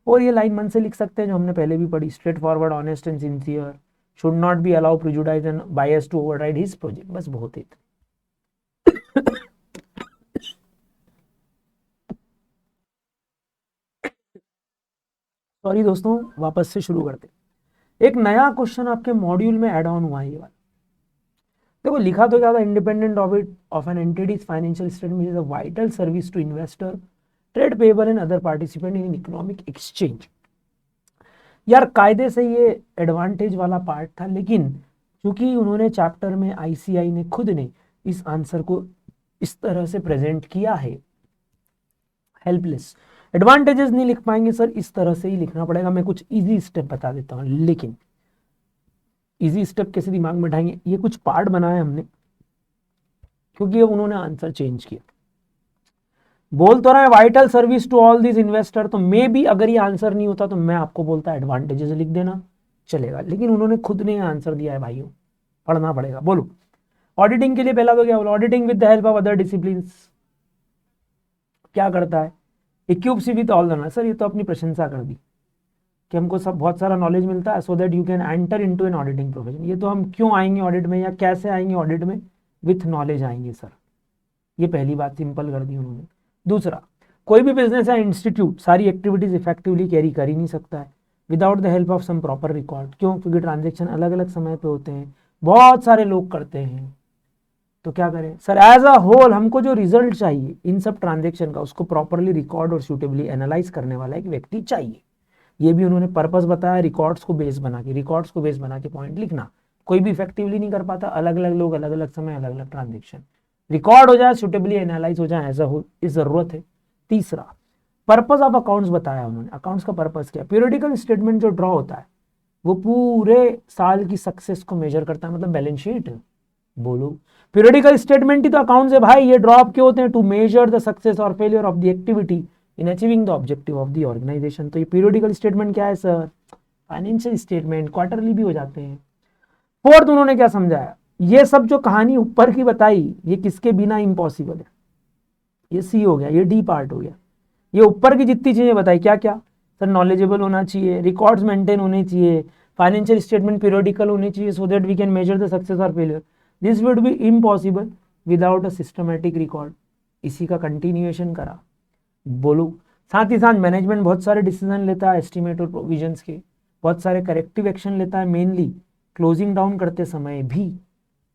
और ये लाइन मन से लिख सकते हैं जो हमने पहले भी पढ़ी, straightforward, honest and sincere, should not be allow prejudice and bias to override his project. बस बहुत ही सॉरी दोस्तों, वापस से शुरू करते। एक नया क्वेश्चन आपके मॉड्यूल में ऐड ऑन हुआ है ये वाला। देखो लिखा तो क्या था? Independent audit of an entity's financial statement is a vital service to investor, trade payable and other participant in economic exchange. यार कायदे से ये एडवांटेज वाला पार्ट था, लेकिन क्योंकि उन्होंने चैप्टर में आईसीआई ने खुद ने इस आंसर को इस तरह से प्रेजेंट किया है, हेल्पलेस, एडवांटेजेस नहीं लिख पाएंगे सर, इस तरह से ही लिखना पड़ेगा। मैं कुछ इजी स्टेप बता देता हूं, लेकिन इजी स्टेप कैसे दिमाग में उठाएंगे? ये कुछ पार्ट बनाए हमने, क्योंकि अब उन्होंने आंसर चेंज किया। बोल तो रहा है vital service to all this investor, तो मे भी अगर ये आंसर नहीं होता तो मैं आपको बोलता एडवांटेजेस लिख देना, चलेगा, लेकिन उन्होंने खुद ने आंसर दिया है भाइयों, पढ़ना पड़ेगा। बोलो, ऑडिटिंग के लिए पहला तो क्या बोला? Auditing with the help of other disciplines क्या करता है? Equips with all the knowledge. Sir ये तो अपनी प्रशंसा कर दी कि हमको सब बहुत सारा नॉलेज मिलता है, so that you can enter into an auditing profession. ये तो हम क्यों आएंगे ऑडिट में या कैसे आएंगे ऑडिट में? विथ नॉलेज आएंगे सर, ये पहली बात सिंपल कर दी उन्होंने। दूसरा, कोई भी बिजनेस या इंस्टीट्यूट सारी एक्टिविटीज इफेक्टिवली कैरी कर ही नहीं सकता है without the help of some proper record. क्यों? क्योंकि ट्रांजेक्शन अलग अलग समय पे होते हैं, बहुत सारे लोग करते हैं, तो क्या करें सर? एज अ होल हमको जो रिजल्ट चाहिए इन सब ट्रांजेक्शन का, उसको प्रॉपरली रिकॉर्ड और सूटेबली एनालाइज करने वाला एक व्यक्ति चाहिए। ये भी उन्होंने पर्पस बताया, रिकॉर्ड्स को बेस बना के पॉइंट लिखना। कोई भी इफेक्टिवली नहीं कर पाता, अलग अलग लोग, अलग अलग समय, अलग अलग ट्रांजेक्शन, रिकॉर्ड हो जाए, सूटेबली एनालाइज हो जाए, एज अ होल, इस जरूरत है। तीसरा, पर्पस ऑफ अकाउंट्स बताया उन्होंने। अकाउंट्स का पर्पस क्या? पीरियडिकल स्टेटमेंट जो ड्रॉ होता है वो पूरे साल की सक्सेस को मेजर करता है, मतलब बैलेंस शीट। बोलो, पीरियडिकल स्टेटमेंट ही तो अकाउंट्स है भाई। ये ड्रॉ क्यों होते हैं? टू मेजर द सक्सेस और failure of the activity in achieving the objective of the organisation. तो ये पीरियडिकल स्टेटमेंट क्या है सर? फाइनेंशियल स्टेटमेंट, क्वार्टरली भी हो जाते हैं। फोर्थ, उन्होंने क्या समझाया? ये सब जो कहानी ऊपर की बताई, ये किसके बिना इम्पॉसिबल है। ये सी हो गया, ये डी पार्ट हो गया। ये ऊपर की जितनी चीजें बताई, क्या क्या सर, नॉलेजेबल होना चाहिए, रिकॉर्ड्स मेंटेन होने चाहिए, फाइनेंशियल स्टेटमेंट पीरियोडिकल होने चाहिए so that we can measure the success और failure. This would be impossible without a systematic record. इसी का कंटिन्यूएशन करा, बोलूँ। साथ ही साथ मैनेजमेंट बहुत सारे डिसीजन लेता है एस्टिमेट और प्रोविजंस के, बहुत सारे करेक्टिव एक्शन लेता है मेनली क्लोजिंग डाउन करते समय भी,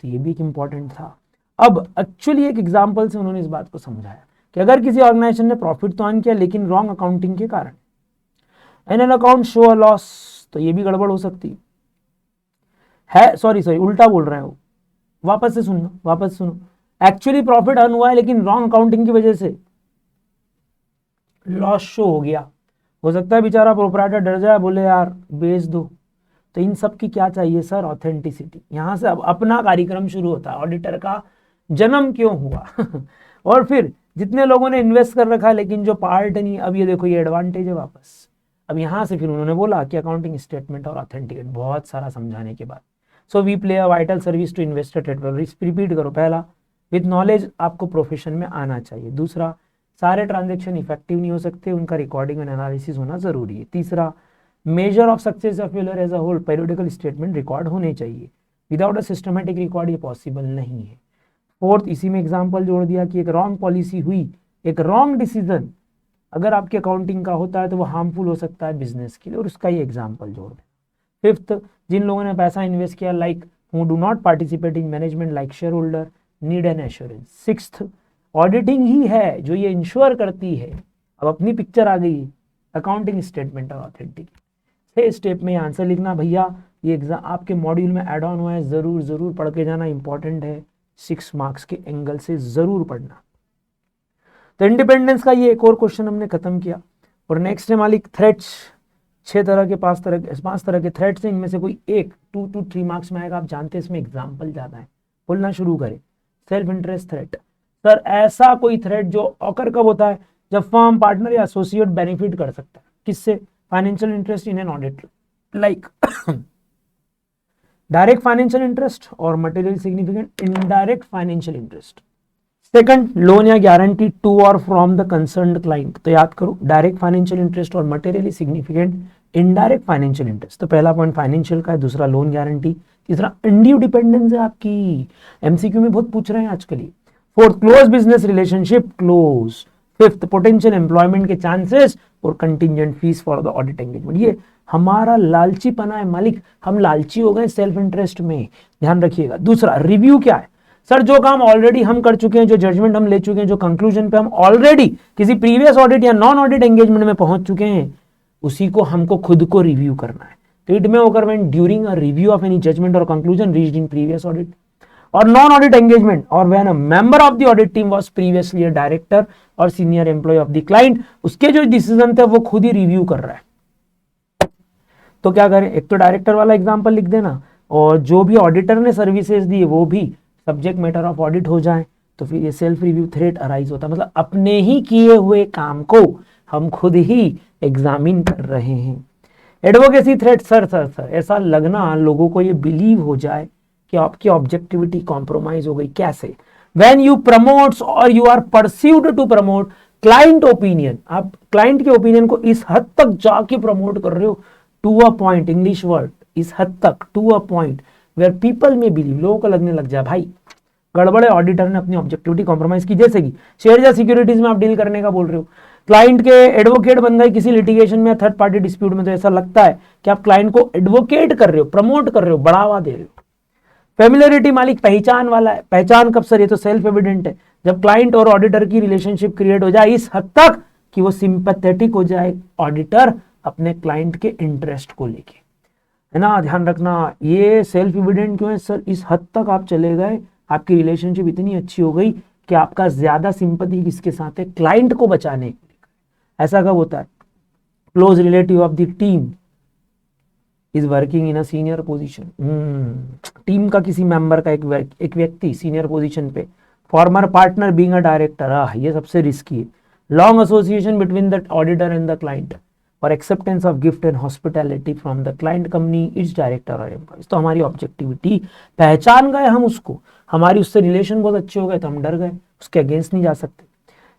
तो ये भी एक इंपॉर्टेंट था। अब एक्चुअली एक एग्जांपल से उन्होंने इस बात को समझाया कि अगर किसी ऑर्गेनाइजेशन ने प्रॉफिट तो अर्न किया लेकिन रॉन्ग अकाउंटिंग के कारण an an account show a loss, तो ये भी गड़बड़ हो सकती है। सॉरी उल्टा बोल रहे हो, वापस से सुनना, वापस सुनो। एक्चुअली प्रॉफिट अर्न हुआ है लेकिन रॉन्ग अकाउंटिंग की वजह से लॉस शो हो गया। हो सकता है बेचारा प्रोपराइटर डर जाए, बोले यार बेच दो। तो इन सब की क्या चाहिए सर, ऑथेंटिसिटी। यहां से अब अपना कार्यक्रम शुरू होता है, ऑडिटर का जन्म क्यों हुआ और फिर जितने लोगों ने इन्वेस्ट कर रखा है लेकिन जो पार्ट नहीं, अब ये देखो ये एडवांटेज है वापस। अब यहां से फिर उन्होंने बोला कि अकाउंटिंग स्टेटमेंट और ऑथेंटिकेट, बहुत सारा समझाने के बाद, so we play a vital service to investor trader. Repeat करो, पहला विद नॉलेज आपको प्रोफेशन में आना चाहिए। दूसरा, सारे ट्रांजेक्शन इफेक्टिव नहीं हो सकते, उनका रिकॉर्डिंग एंड एनालिसिस होना जरूरी है। तीसरा, measure of success of failure as a whole, periodical statement record होने चाहिए। विदाउट अ सिस्टमेटिक रिकॉर्ड ये पॉसिबल नहीं है। फोर्थ, इसी में एग्जांपल जोड़ दिया कि एक रॉन्ग पॉलिसी हुई, एक रॉन्ग डिसीजन अगर आपके अकाउंटिंग का होता है तो वो हार्मफुल हो सकता है बिजनेस के लिए, और उसका ही एग्जाम्पल जोड़ दें। फिफ्थ, जिन लोगों ने पैसा इन्वेस्ट किया like who do not participate in management like shareholder need an assurance. Sixth, auditing ही है जो ये इंश्योर करती है, अब अपनी पिक्चर आ गई, अकाउंटिंग स्टेटमेंट और ऑथेंटिक। 6 स्टेप में आंसर लिखना भैया, ये एग्जाम आपके मॉड्यूल में ऐड ऑन हुआ है, जरूर जरूर पढ़ के जाना, इंपॉर्टेंट है, 6 मार्क्स के एंगल से जरूर पढ़ना। तो इंडिपेंडेंस का ये एक और क्वेश्चन हमने खत्म किया। और नेक्स्ट है मालिक थ्रेट्स। 5 तरह के थ्रेट्स हैं, इनमें से कोई एक 2 to 3 मार्क्स में आएगा। आप जानते हैं इसमें एग्जाम्पल ज्यादा है। बोलना शुरू करें। सेल्फ इंटरेस्ट थ्रेट, सर ऐसा कोई थ्रेट जो ऑकर कब होता है, जब फर्म, पार्टनर या एसोसिएट बेनिफिट कर सकता है किससे, financial interest in an audit, like direct financial interest और material significant indirect financial interest. Second, loan या गारंटी टू और फ्रॉम द कंसर्न्ड क्लाइंट। तो याद करो, डायरेक्ट फाइनेंशियल इंटरेस्ट और materially significant indirect financial interest. तो पहला पॉइंट फाइनेंशियल का है, दूसरा लोन गारंटी, तीसरा अनड्यू डिपेंडेंस है आपकी, एमसीक्यू में बहुत पूछ रहे हैं आजकल। Fourth, close business relationship close. Fifth, potential employment के चांसेस और contingent fees for the audit engagement. ये हमारा लालची पना है मालिक, हम लालची हो गए सेल्फ इंटरेस्ट में, ध्यान रखिएगा। दूसरा, रिव्यू क्या है, सर जो काम ऑलरेडी हम कर चुके हैं, जो जजमेंट हम ले चुके हैं, जो कंक्लूजन पे हम ऑलरेडी किसी प्रीवियस ऑडिट या नॉन ऑडिट एंगेजमेंट में पहुंच चुके हैं, उसी को हमको खुद को रिव्यू करना है। तो it may occur when during a review of any judgement और conclusion reached in previous audit और नॉन ऑडिट एंगेजमेंट, और when a member of the audit team was previously a director और senior employee of the client, उसके जो decision थे वो खुद ही review कर रहा है। तो क्या करें, एक तो डायरेक्टर वाला एग्जांपल लिख देना, और जो भी ऑडिटर ने सर्विसेज दी वो भी सब्जेक्ट मैटर ऑफ ऑडिट हो जाए, तो फिर ये सेल्फ रिव्यू थ्रेट अराइज होता है। मतलब अपने ही किए हुए काम को हम खुद ही एग्जामिन कर रहे हैं। एडवोकेसी थ्रेट, सर ऐसा लगना लोगों को ये बिलीव हो जाए कि आपकी ऑब्जेक्टिविटी कॉम्प्रोमाइज हो गई। कैसे, when you promotes or you are persuaded to promote client opinion, आप क्लाइंट के ओपिनियन को इस हद तक जाके प्रमोट कर रहे हो, to a point, English word, इस हद तक, to a point where people may believe, लोगों को लगने लग जाए भाई गड़बड़े, ऑडिटर ने अपनी ऑब्जेक्टिविटी कॉम्प्रोमाइज की। जैसे कि शेयर या सिक्योरिटीज में आप डील करने का बोल रहे हो, क्लाइंट के एडवोकेट बन गए किसी लिटिगेशन में, थर्ड पार्टी डिस्प्यूट में, तो ऐसा लगता है कि आप क्लाइंट को एडवोकेट कर रहे हो, प्रमोट कर रहे हो, बढ़ावा दे रहे हो। फेमिलियरिटी मालिक पहचान वाला है। पहचान कब सर, ये तो सेल्फ एविडेंट है, जब क्लाइंट और ऑडिटर की रिलेशनशिप क्रिएट हो जाए इस हद तक कि वो सिंपैथेटिक हो जाए ऑडिटर अपने क्लाइंट के इंटरेस्ट को लेके, है ना, ध्यान रखना। ये सेल्फ एविडेंट क्यों है सर, इस हद तक आप चले गए, आपकी रिलेशनशिप इतनी अच्छी हो गई कि आपका ज्यादा सिंपैथी किसके साथ है, क्लाइंट को बचाने। ऐसा कब होता है, close relative of the team is working in a senior position, team का किसी मेंबर का एक व्यक्ति सीनियर पोजीशन पे, former partner being a director, ये सबसे रिस्की है। Long association between the auditor and the client और acceptance of gift and hospitality from the client company is director और एम्प्लॉइज। तो हमारी ऑब्जेक्टिविटी, पहचान गए हम उसको, हमारी उससे रिलेशन बहुत अच्छे हो गए तो हम डर गए, उसके अगेंस्ट नहीं जा सकते।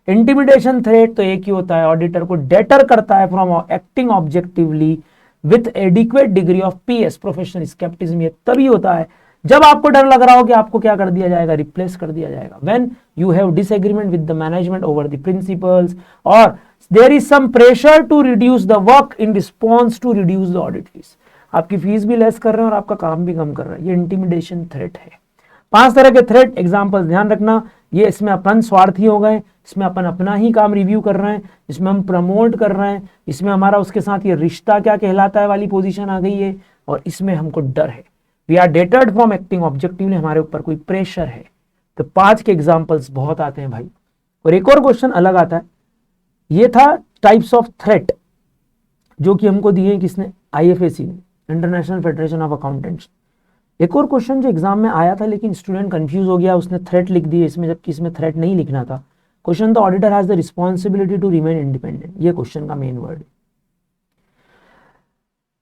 इंटिमिडेशन थ्रेट तो एक ही होता है, ऑडिटर को डेटर करता है from acting objectively with adequate degree of PS professional scepticism. ये तभी होता है जब आपको डर लग रहा हो कि आपको क्या कर दिया जाएगा, रिप्लेस कर दिया जाएगा। When you have disagreement with the management over the principles और there is some pressure to reduce the work in response to reduce the audit fees. आपकी फीस भी लेस कर रहे हैं और आपका काम भी कम कर रहे हैं, ये इंटिमिडेशन थ्रेट है। 5 तरह के थ्रेट एग्जाम्पल ध्यान रखना। ये इसमें अपन स्वार्थी हो गए, इसमें अपन अपना ही काम रिव्यू कर रहे हैं, इसमें हम प्रमोट कर रहे हैं, इसमें हमारा उसके साथ ये रिश्ता क्या कहलाता है वाली पोजीशन आ गई है, और इसमें हमको डर है, we are deterred from acting objectively, हमारे ऊपर कोई प्रेशर है। तो 5 के एग्जाम्पल्स बहुत आते हैं भाई। और एक और क्वेश्चन अलग आता है, ये था टाइप्स ऑफ थ्रेट जो कि हमको दिए किसने, IFAC ने, इंटरनेशनल फेडरेशन ऑफ अकाउंटेंट्स। एक और क्वेश्चन जो एग्जाम में आया था लेकिन स्टूडेंट कंफ्यूज हो गया, उसने थ्रेट लिख दिए इसमें जबकि इसमें थ्रेट नहीं लिखना था। क्वेश्चन था auditor has the responsibility to remain independent, ये क्वेश्चन का मेन वर्ड है।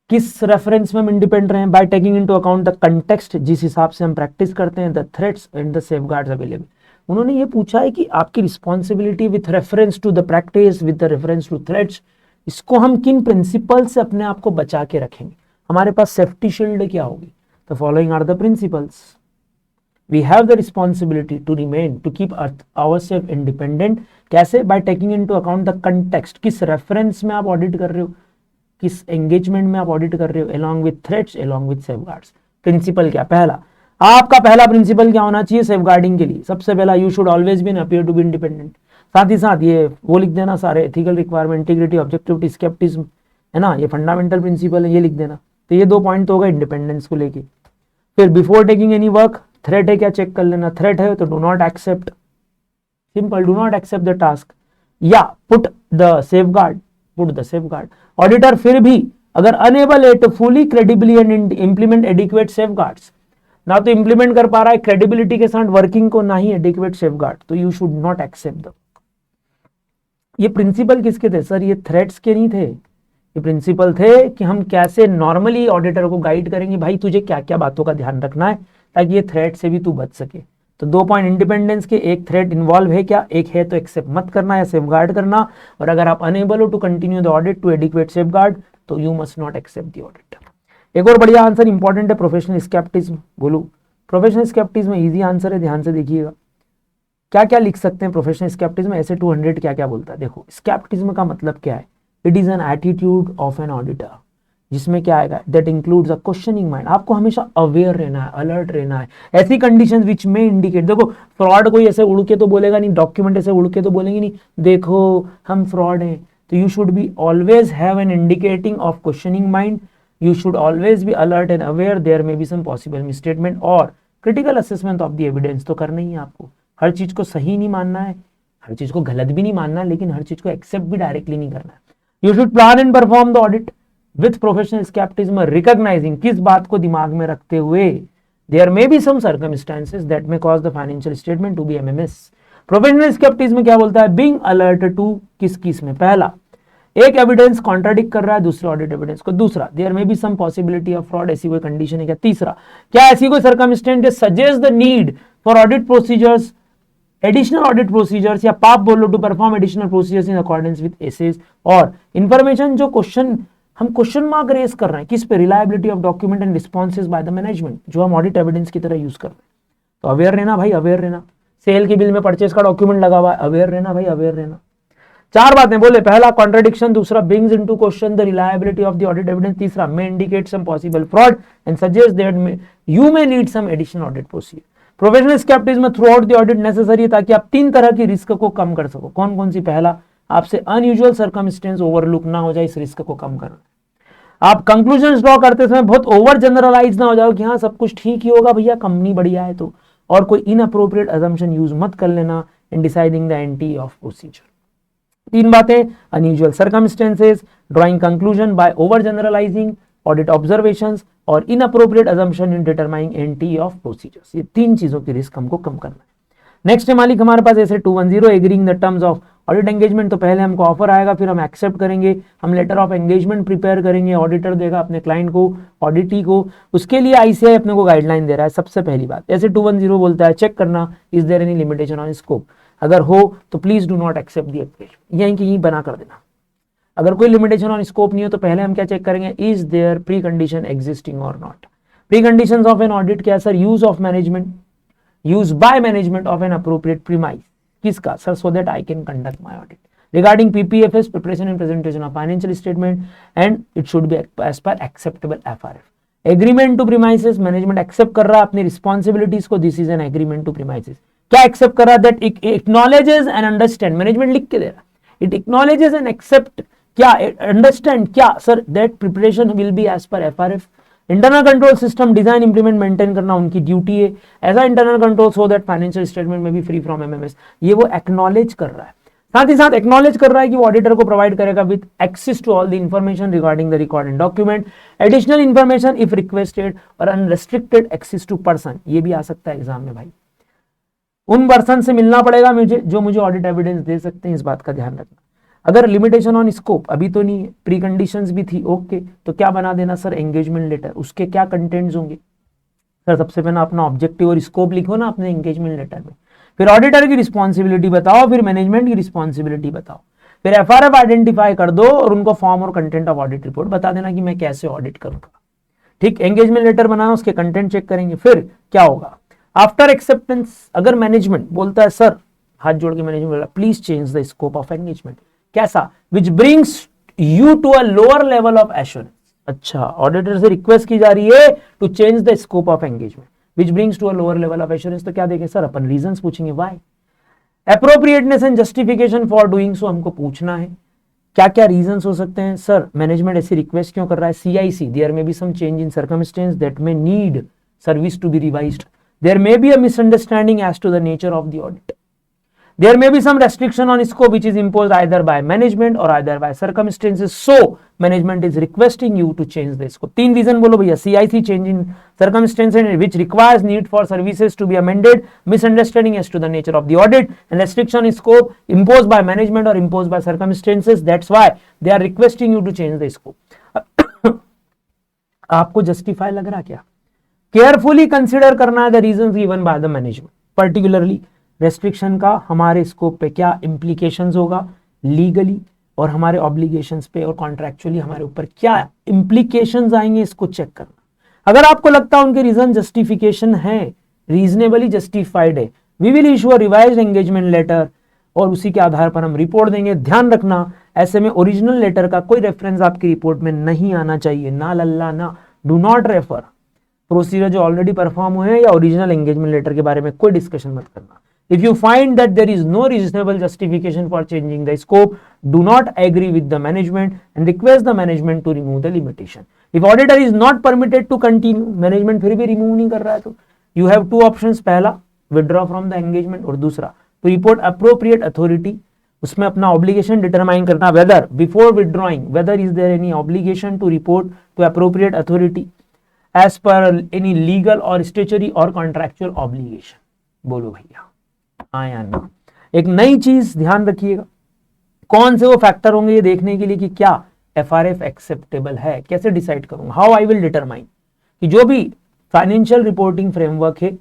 किस रेफरेंस में हम इंडिपेंडेंट रहे, by taking into account the context, जिस हिसाब से हम प्रैक्टिस करते हैं, the threats and the safeguards available. उन्होंने ये पूछा है कि आपकी responsibility with reference to the practice with the reference to threats, इसको हम किन प्रिंसिपल से अपने आप को बचा के रखेंगे, हमारे पास सेफ्टी शील्ड क्या होगी। The following are the principles. We have the responsibility to remain, to keep ourselves independent. कैसे? By taking into account the context. किस reference में आप ऑडिट कर रहे हो, किस engagement में आप ऑडिट कर रहे हो, along with threats, along with safeguards. Principle क्या? पहला, आपका पहला प्रिंसिपल क्या होना चाहिए सेफगार्डिंग के लिए? सबसे पहला, you should always be and appear to be independent. साथ ही साथ ये वो लिख देना सारे, ethical requirement, integrity, objectivity, scepticism, है ना, ये फंडामेंटल प्रिंसिपल है, ये लिख देना। तो ये 2 पॉइंट तो होगा इंडिपेंडेंस को लेके। फिर before taking any work, threat है क्या चेक कर लेना, थ्रेट है तो do not accept, simple, do not accept the task, या put the safeguard, put the safeguard. Auditor फिर भी अगर अनेबल है to fully credibly and implement adequate safeguards, ना तो इंप्लीमेंट कर पा रहा है क्रेडिबिलिटी के साथ वर्किंग को, ना ही एडिक्वेट सेफगार्ड, तो you should not accept the. ये प्रिंसिपल किसके थे सर? ये थ्रेट्स के नहीं थे, ये प्रिंसिपल थे कि हम कैसे नॉर्मली ऑडिटर को गाइड करेंगे, भाई तुझे क्या क्या बातों का ध्यान रखना है ताकि ये थ्रेट से भी तू बच सके। तो 2 पॉइंट इंडिपेंडेंस के, एक थ्रेट इन्वॉल्व है क्या, एक है तो एक्सेप्ट मत करना या सेफगार्ड करना, और अगर आप अनेबल हो to continue the audit to adequate safeguard तो you must not accept the audit. एक और बढ़िया आंसर इंपॉर्टेंट है, प्रोफेशनल स्केप्टिज्म। बोलो प्रोफेशनल स्केप्टिज्म इजी आंसर है, ध्यान से देखिएगा क्या क्या लिख सकते हैं प्रोफेशनल स्केप्टिज्म। ऐसे 200 क्या क्या बोलता है, देखो स्केप्टिज्म का मतलब क्या है, it is an attitude of an auditor, जिसमें क्या आएगा, that includes a questioning mind, आपको हमेशा अवेयर रहना है, अलर्ट रहना है, ऐसी कंडीशंस विच में इंडिकेट, देखो फ्रॉड कोई ऐसे उड़ के तो बोलेगा नहीं, डॉक्यूमेंट ऐसे उड़ के तो बोलेंगे नहीं देखो हम फ्रॉड हैं, तो you should be always have an indicating of questioning mind, you should always be alert and aware, there may be some possible misstatement, और critical assessment of the evidence तो करना ही है आपको, हर चीज को सही नहीं मानना है, हर चीज को गलत भी नहीं मानना है, लेकिन हर चीज को एक्सेप्ट भी डायरेक्टली नहीं करना है। You should plan and perform the audit with professional skepticism, recognizing, किस बात को दिमाग में रखते हुए, there may be some circumstances that may cause the financial statement to be MMS. Professional skepticism क्या बोलता है, being alert to किस में, पहला एक एविडेंस कॉन्ट्राडिक्ट कर रहा है दूसरे ऑडिट एविडेंस को, दूसरा there may be some possibility of fraud, ऐसी कोई कंडीशन है क्या, तीसरा क्या ऐसी कोई circumstance suggest the need for audit procedures, additional audit procedures, या पाप बोलो to perform additional procedures in accordance with SAs, और इंफॉर्मेशन जो क्वेश्चन हम क्वेश्चन मार्क रेज कर रहे हैं किस पे, reliability of document and responses by the management, जो हम ऑडिट एविडेंस की तरह यूज कर रहे हैं। तो अवेयर रहना भाई, अवेयर रहना, सेल के बिल में परचेज का डॉक्यूमेंट लगा हुआ है, अवेयर रहना भाई, अवेयर रहना। 4 बातें बोले, पहला कॉन्ट्रडिक्शन, दूसरा brings into question the reliability of the audit evidence, तीसरा may indicate some possible fraud and suggest that you may need some additional audit procedure. Professional scepticism throughout the audit necessary है ताकि आप 3 तरह की risk को कम कर सको। कौन कौन सी? पहला, आपसे अनयूजुअल सर्कमस्टेंस ओवरलुक ना हो जाए, इस रिस्क को कम करना। आप कंक्लूजन ड्रॉ करते समय बहुत ओवर जनरलाइज ना हो जाओ कि हाँ सब कुछ ठीक ही होगा भैया, कंपनी बढ़िया है तो, और कोई इनअप्रोप्रिएट अजम्पशन यूज मत कर लेना in deciding the NTE of procedure. 3 बातें, unusual circumstances, drawing conclusion by over generalizing, audit observations, और inappropriate assumption in determining NTE of procedures. ये 3 चीजों की रिस्क हमको कम करना है। नेक्स्ट है मालिक हमारे पास ऐसे 210 agreeing the terms of audit engagement. तो पहले हमको ऑफर आएगा, फिर हम एक्सेप्ट करेंगे, हम लेटर ऑफ एंगेजमेंट प्रिपेयर करेंगे, ऑडिटर देगा अपने क्लाइंट को, ऑडिटी को, उसके लिए आईसीआई अपने को गाइडलाइन दे रहा है। सबसे पहली बात ऐसे 210 बोलता है चेक करना is there any limitation on scope. अगर हो तो please do not accept the application, यहीं की यहीं बना कर देना। अगर कोई लिमिटेशन ऑन स्कोप नहीं हो तो पहले हम क्या चेक करेंगे, is there pre condition existing और not. Pre condition of an audit क्या sir, use of management, use by management of an appropriate premise, किसका sir, so that I can conduct my audit. Regarding PPFS, preparation and presentation of financial statement, and it should be as per acceptable FRF. Agreement to premises, management accept कर रहा है अपनी responsibilities को, this is an agreement to premises. क्या accept कर रहा है, that acknowledges and understand, management लिख के दे रहा है, इट एक्नॉलेजेस एंड एक्सेप्ट, क्या अंडरस्टैंड, क्या sir, that preparation will be as per FRF. Internal control system design implement maintain करना उनकी ड्यूटी है, ऐसा internal control so that financial statement में भी फ्री फ्रॉम एमएमएस, ये वो एक्नॉलेज कर रहा है। साथ ही साथ एक्नॉलेज कर रहा है कि वो ऑडिटर को प्रोवाइड करेगा with access to all the information regarding the record and document, additional information if requested, और अनरेस्ट्रिक्टेड एक्सेस टू पर्सन, ये भी आ सकता है एग्जाम में भाई। उन पर्सन से मिलना पड़ेगा मुझे जो मुझे ऑडिट एविडेंस दे सकते हैं, इस बात का ध्यान रखना। अगर लिमिटेशन ऑन स्कोप अभी तो नहीं है, प्री कंडीशंस भी थी, ओके, तो क्या बना देना सर, एंगेजमेंट लेटर, उसके क्या कंटेंट्स होंगे सर, सबसे पहले अपना ऑब्जेक्टिव और स्कोप लिखो ना अपने एंगेजमेंट लेटर में, फिर ऑडिटर की रिस्पॉन्सिबिलिटी बताओ, फिर मैनेजमेंट की रिस्पॉन्सिबिलिटी बताओ, फिर एफआरएफ आइडेंटिफाई कर दो और उनको फॉर्म और कंटेंट ऑफ ऑडिट रिपोर्ट बता देना कि मैं कैसे ऑडिट करूंगा। ठीक, एंगेजमेंट लेटर बनाना, उसके कंटेंट चेक करेंगे, फिर क्या होगा आफ्टर एक्सेप्टेंस। अगर मैनेजमेंट बोलता है सर, हाथ जोड़ के मैनेजमेंट बोला please change the scope of engagement, कैसा, which brings you to a lower level of assurance. अच्छा, ऑडिटर से रिक्वेस्ट की जा रही है to change the scope of engagement which brings to a lower level of assurance, तो क्या देखें सर, अपन रीजंस पूछेंगे, why, appropriateness and justification for doing so, हमको पूछना है क्या क्या रीजंस हो सकते हैं सर, मैनेजमेंट ऐसी रिक्वेस्ट क्यों कर रहा है, CIC, there may be some change in circumstance that may need service to be revised, there may be a misunderstanding as to the nature of the audit, there may be some restriction on scope which is imposed either by management or either by circumstances, so management is requesting you to change the scope। तीन reason बोलो भैया, CIC change in circumstances which requires need for services to be amended, misunderstanding as to the nature of the audit, and restriction in scope imposed by management or imposed by circumstances, that's why they are requesting you to change the scope। आपको justify लग रहा क्या, carefully consider करना है the reasons given by the management, particularly restriction का हमारे scope पे क्या इंप्लीकेशंस होगा लीगली और हमारे ऑब्लिगेशंस पे और कॉन्ट्रैक्चुअली हमारे ऊपर क्या इंप्लीकेशंस आएंगे, इसको चेक करना। अगर आपको लगता है उनके रीजन जस्टिफिकेशन है, रीजनेबली जस्टिफाइड है, we will issue a revised engagement letter और उसी के आधार पर हम रिपोर्ट देंगे। ध्यान रखना ऐसे में ओरिजिनल लेटर का कोई रेफरेंस आपकी रिपोर्ट में नहीं आना चाहिए, ना लल्ला ना, डू नॉट रेफर प्रोसीजर जो ऑलरेडी परफॉर्म हुए हैं या ओरिजिनल एंगेजमेंट लेटर के बारे में कोई डिस्कशन मत करना। If you find that there is no reasonable justification for changing the scope, do not agree with the management and request the management to remove the limitation. If auditor is not permitted to continue, management फिर भी remove नहीं कर रहा है, तो you have two options, पहला withdraw from the engagement और दूसरा टू रिपोर्ट अप्रोप्रिएट अथॉरिटी, उसमें अपना ऑब्लिगेशन डिटरमाइन करना, whether before withdrawing weather is there any obligation to report to appropriate authority as per any legal or statutory or contractual obligation. बोलो भैया हाँ या ना। एक नई चीज ध्यान रखिएगा, कौन से वो फैक्टर होंगे ये देखने के लिए कि क्या एफआरएफ एक्सेप्टेबल है, कैसे डिसाइड करूंगा, हाउ आई विल डिटरमाइन कि जो भी फाइनेंशियल रिपोर्टिंग फ्रेमवर्क है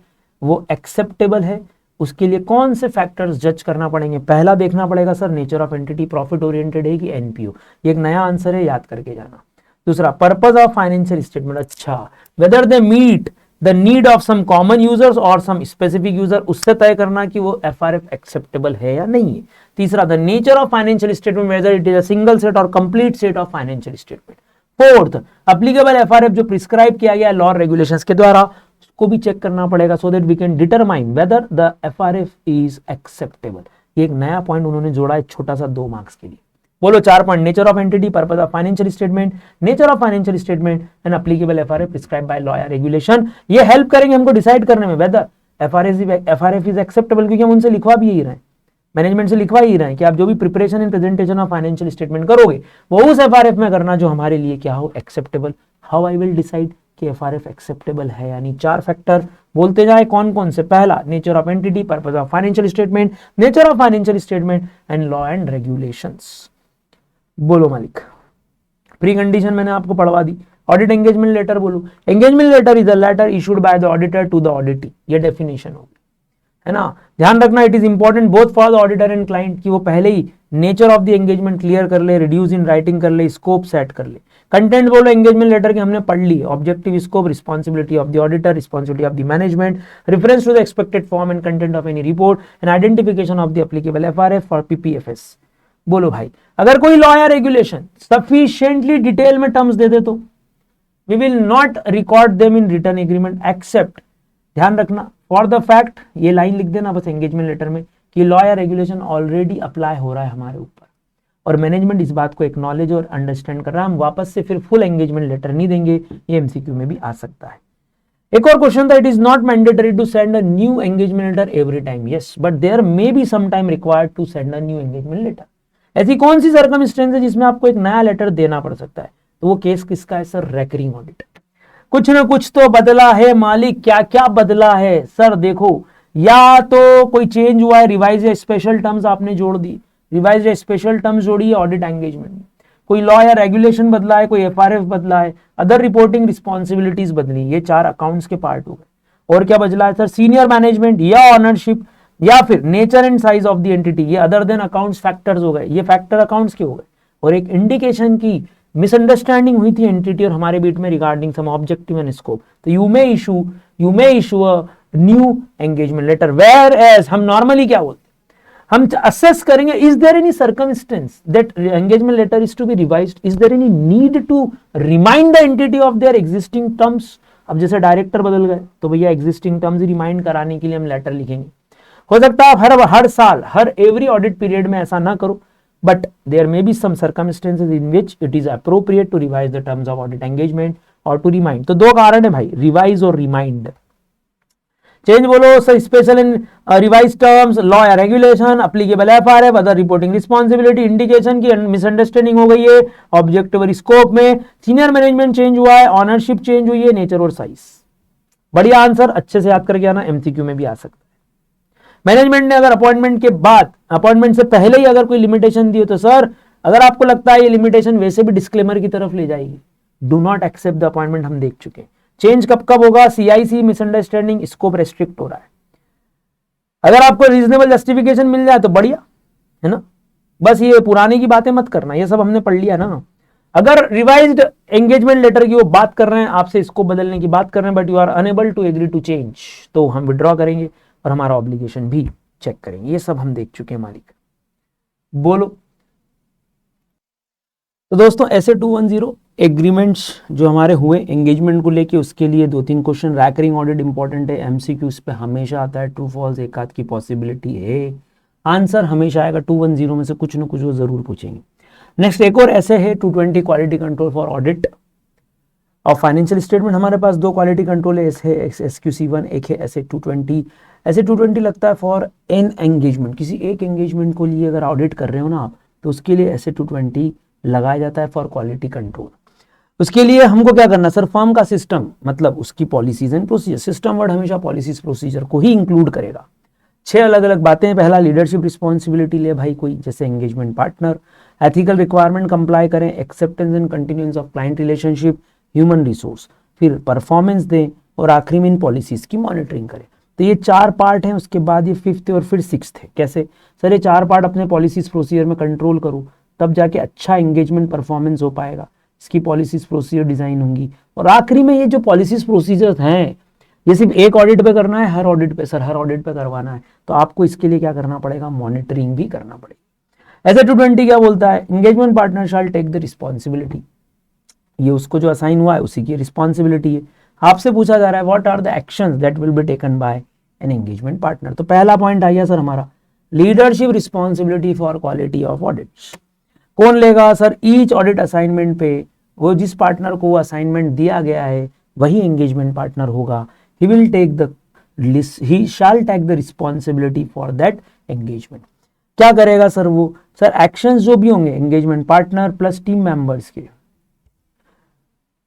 वो एक्सेप्टेबल है, उसके लिए कौन से फैक्टर्स जज करना पड़ेंगे। पहला देखना पड़ेगा sir nature of entity profit oriented है कि एनपीओ, ये एक नया आंसर है, याद करके जाना। दूसरा पर्पस ऑफ फाइनेंशियल स्टेटमेंट, अच्छा whether they meet the need of some common users or some specific user, उससे तय करना कि वो एफआरएफ एक्सेप्टेबल है या नहीं है। तीसरा the nature of financial statement, whether it is a single set और complete set of financial statement. Fourth applicable FRF जो प्रिस्क्राइब किया गया लॉ रेगुलेशंस के द्वारा, उसको भी चेक करना पड़ेगा so that we can determine whether the FRF is acceptable. ये एक नया पॉइंट उन्होंने जोड़ा, एक छोटा सा 2 मार्क्स के लिए। बोलो 4 point, nature of entity, purpose of financial statement, nature of financial statement and applicable FRF prescribe by law या रेगुलेशन। ये हेल्प करेंगे हमको डिसाइड करने में वेदर एफआरएफ इज एक्सेप्टेबल, क्योंकि हम उनसे लिखवा भी यही रहे हैं, मैनेजमेंट से लिखवा ही रहे हैं कि आप जो भी preparation and presentation of financial statement करोगे वो उस एफआरएफ में करना जो हमारे लिए क्या हो, acceptable. How I will decide कि एफआरएफ एक्सेप्टेबल है, यानी 4 फैक्टर बोलते जाए कौन कौन से। पहला nature of entity, purpose of financial statement, nature of financial statement and law and regulations. बोलो मालिक, प्री कंडीशन मैंने आपको पढ़वा दी। ऑडिट एंगेजमेंट लेटर बोलो, engagement letter is a letter issued by the auditor to the auditee, ये definition होगी, है ना। ध्यान रखना, it is important both for the auditor and client कि वो पहले ही nature of the engagement clear कर ले, रिड्यूस इन राइटिंग कर ले, स्कोप सेट कर ले। कंटेंट बोलो एंगेजमेंट लेटर की हमने पढ़ ली, objective, scope, responsibility of the auditor, responsibility of the management, reference to the expected form and content of any report and identification of the applicable FRF for PPFS. बोलो भाई, अगर कोई law या regulation sufficiently detail में terms दे दे तो we will not record them in written agreement except, ध्यान रखना, फॉर द फैक्ट, ये लाइन लिख देना बस एंगेजमेंट लेटर में कि लॉ या रेगुलेशन ऑलरेडी अप्लाई हो रहा है हमारे ऊपर और मैनेजमेंट इस बात को एक्नॉलेज और अंडरस्टैंड कर रहा है, हम वापस से फिर फुल एंगेजमेंट लेटर नहीं देंगे। ये एमसीक्यू में भी आ सकता है। एक और क्वेश्चन था, it is not mandatory to send a new engagement letter every time, yes but there may be some time required to send a new engagement letter. ऐसी कौन सी सर्कमस्टेंस है जिसमें आपको एक नया लेटर देना पड़ सकता है? तो वो केस किसका है सर? Recurring audit. कुछ ना कुछ तो बदला है मालिक, क्या क्या बदला है सर? देखो, या तो कोई चेंज हुआ है, रिवाइज या स्पेशल टर्म्स आपने जोड़ दी, रिवाइज या स्पेशल टर्म्स जोड़ी है ऑडिट एंगेजमेंट में, कोई लॉ या रेगुलेशन बदला है, कोई एफआरएफ बदला है, अदर रिपोर्टिंग रिस्पॉन्सिबिलिटीज बदली, ये 4 अकाउंट्स के पार्ट हो गए। और क्या बदला है सर? सीनियर मैनेजमेंट या ऑनरशिप या फिर nature and size of the entity, ये अदर देन अकाउंट्स फैक्टर्स हो गए, ये फैक्टर अकाउंट्स के हो गए। और एक इंडिकेशन की मिसअंडरस्टैंडिंग हुई थी एंटिटी और हमारे बीच में regarding some objective and scope, तो you may issue a new engagement letter. Whereas हम नॉर्मली क्या बोलते हैं, हम असेस करेंगे, is there any circumstance that engagement letter is to be revised, is there any need to remind the entity of their existing terms. अब जैसे director बदल गए तो भैया एग्जिस्टिंग टर्म्स रिमाइंड कराने के लिए हम लेटर लिखेंगे। हो सकता है हर साल, हर एवरी ऑडिट पीरियड में ऐसा ना करो, but there may be some circumstances in which it is appropriate to revise the terms of audit engagement और टू रिमाइंड। तो 2 कारण है भाई, रिवाइज और रिमाइंड। चेंज बोलो sir, special in revise terms, law या regulation, applicable FRF, other reporting responsibility, indication की misunderstanding हो गई है, ऑब्जेक्टिव और स्कोप में, सीनियर मैनेजमेंट चेंज हुआ है, ऑनरशिप चेंज हुई है, नेचर और साइज। बढ़िया आंसर, अच्छे से याद करके आना, एमसीक्यू में भी आ सकता है। मैनेजमेंट ने अगर अपॉइंटमेंट के बाद, अपॉइंटमेंट से पहले ही अगर कोई लिमिटेशन दी हो तो सर, अगर आपको लगता है ये लिमिटेशन वैसे भी डिस्क्लेमर की तरफ ले जाएगी, do not accept the appointment, हम देख चुके हैं। चेंज कब कब होगा? सीआईसी, मिसअंडरस्टैंडिंग, स्कोप रेस्ट्रिक्ट हो रहा है। अगर आपको रीजनेबल जस्टिफिकेशन मिल जाए तो बढ़िया है ना, बस ये पुराने की बातें मत करना, ये सब हमने पढ़ लिया ना। अगर रिवाइज्ड एंगेजमेंट लेटर की वो बात कर रहे हैं, आपसे इसको बदलने की बात कर रहे हैं, but you are unable to agree to change, तो हम विड्रॉ करेंगे और हमारा ऑब्लिगेशन भी चेक करेंगे। ये सब हम देख चुके हैं मालिक। बोलो, तो दोस्तों ऐसे 210 एग्रीमेंट्स जो हमारे हुए एंगेजमेंट को लेके, उसके लिए 2-3 क्वेश्चन। रैकरिंग ऑडिट इंपॉर्टेंट है, एमसीक्यू इस पे हमेशा आता है, ट्रू फॉल्स एक आध की पॉसिबिलिटी है, आंसर हमेशा आएगा 210 में से कुछ ना कुछ वो जरूर पूछेंगे। नेक्स्ट एक और ऐसे है 220 quality control for audit of financial statement. हमारे पास 2 क्वालिटी कंट्रोल है, SQC1, एक है ऐसे 220। ऐसे 220 लगता है फॉर एन एंगेजमेंट, किसी एक एंगेजमेंट को लिए अगर ऑडिट कर रहे हो ना आप, तो उसके लिए ऐसे 220 लगाया जाता है फॉर क्वालिटी कंट्रोल। उसके लिए हमको क्या करना सर? फर्म का सिस्टम, मतलब उसकी policies and procedure, system word हमेशा पॉलिसीज प्रोसीजर को ही इंक्लूड करेगा। 6 अलग अलग बातें। पहला, लीडरशिप रिस्पॉन्सिबिलिटी ले भाई कोई, जैसे engagement partner, ethical requirement comply करें, acceptance and continuance of client relationship, human resource, फिर परफॉर्मेंस दें और आखिरी में इन पॉलिसीज की मॉनिटरिंग करें। तो ये 4 पार्ट हैं। उसके बाद ये 5th और फिर 6th है। कैसे सर? ये 4 पार्ट अपने पॉलिसीज प्रोसीजर में कंट्रोल करूँ, तब जाके अच्छा एंगेजमेंट परफॉर्मेंस हो पाएगा, इसकी पॉलिसीज प्रोसीजर डिजाइन होंगी। और आखिरी में ये जो पॉलिसीज प्रोसीजर हैं, ये सिर्फ एक ऑडिट पे करना है, हर ऑडिट पे सर, हर ऑडिट पे करवाना है, तो आपको इसके लिए क्या करना पड़ेगा? मॉनिटरिंग भी करना पड़ेगा। ऐसे 220 क्या बोलता है? Engagement partner shall take the responsibility, ये उसको जो असाइन हुआ है उसी की रिस्पॉन्सिबिलिटी है। आपसे पूछा जा रहा है what are the actions that will be taken by an engagement partner. तो पहला पॉइंट आ गया सर हमारा, leadership responsibility for quality of audits. कौन लेगा सर? ईच ऑडिट असाइनमेंट पे वो जिस पार्टनर को असाइनमेंट दिया गया है वही एंगेजमेंट पार्टनर होगा। He will take the he shall take the responsibility for that engagement. क्या करेगा सर वो? सर एक्शंस जो भी होंगे engagement partner plus team members के,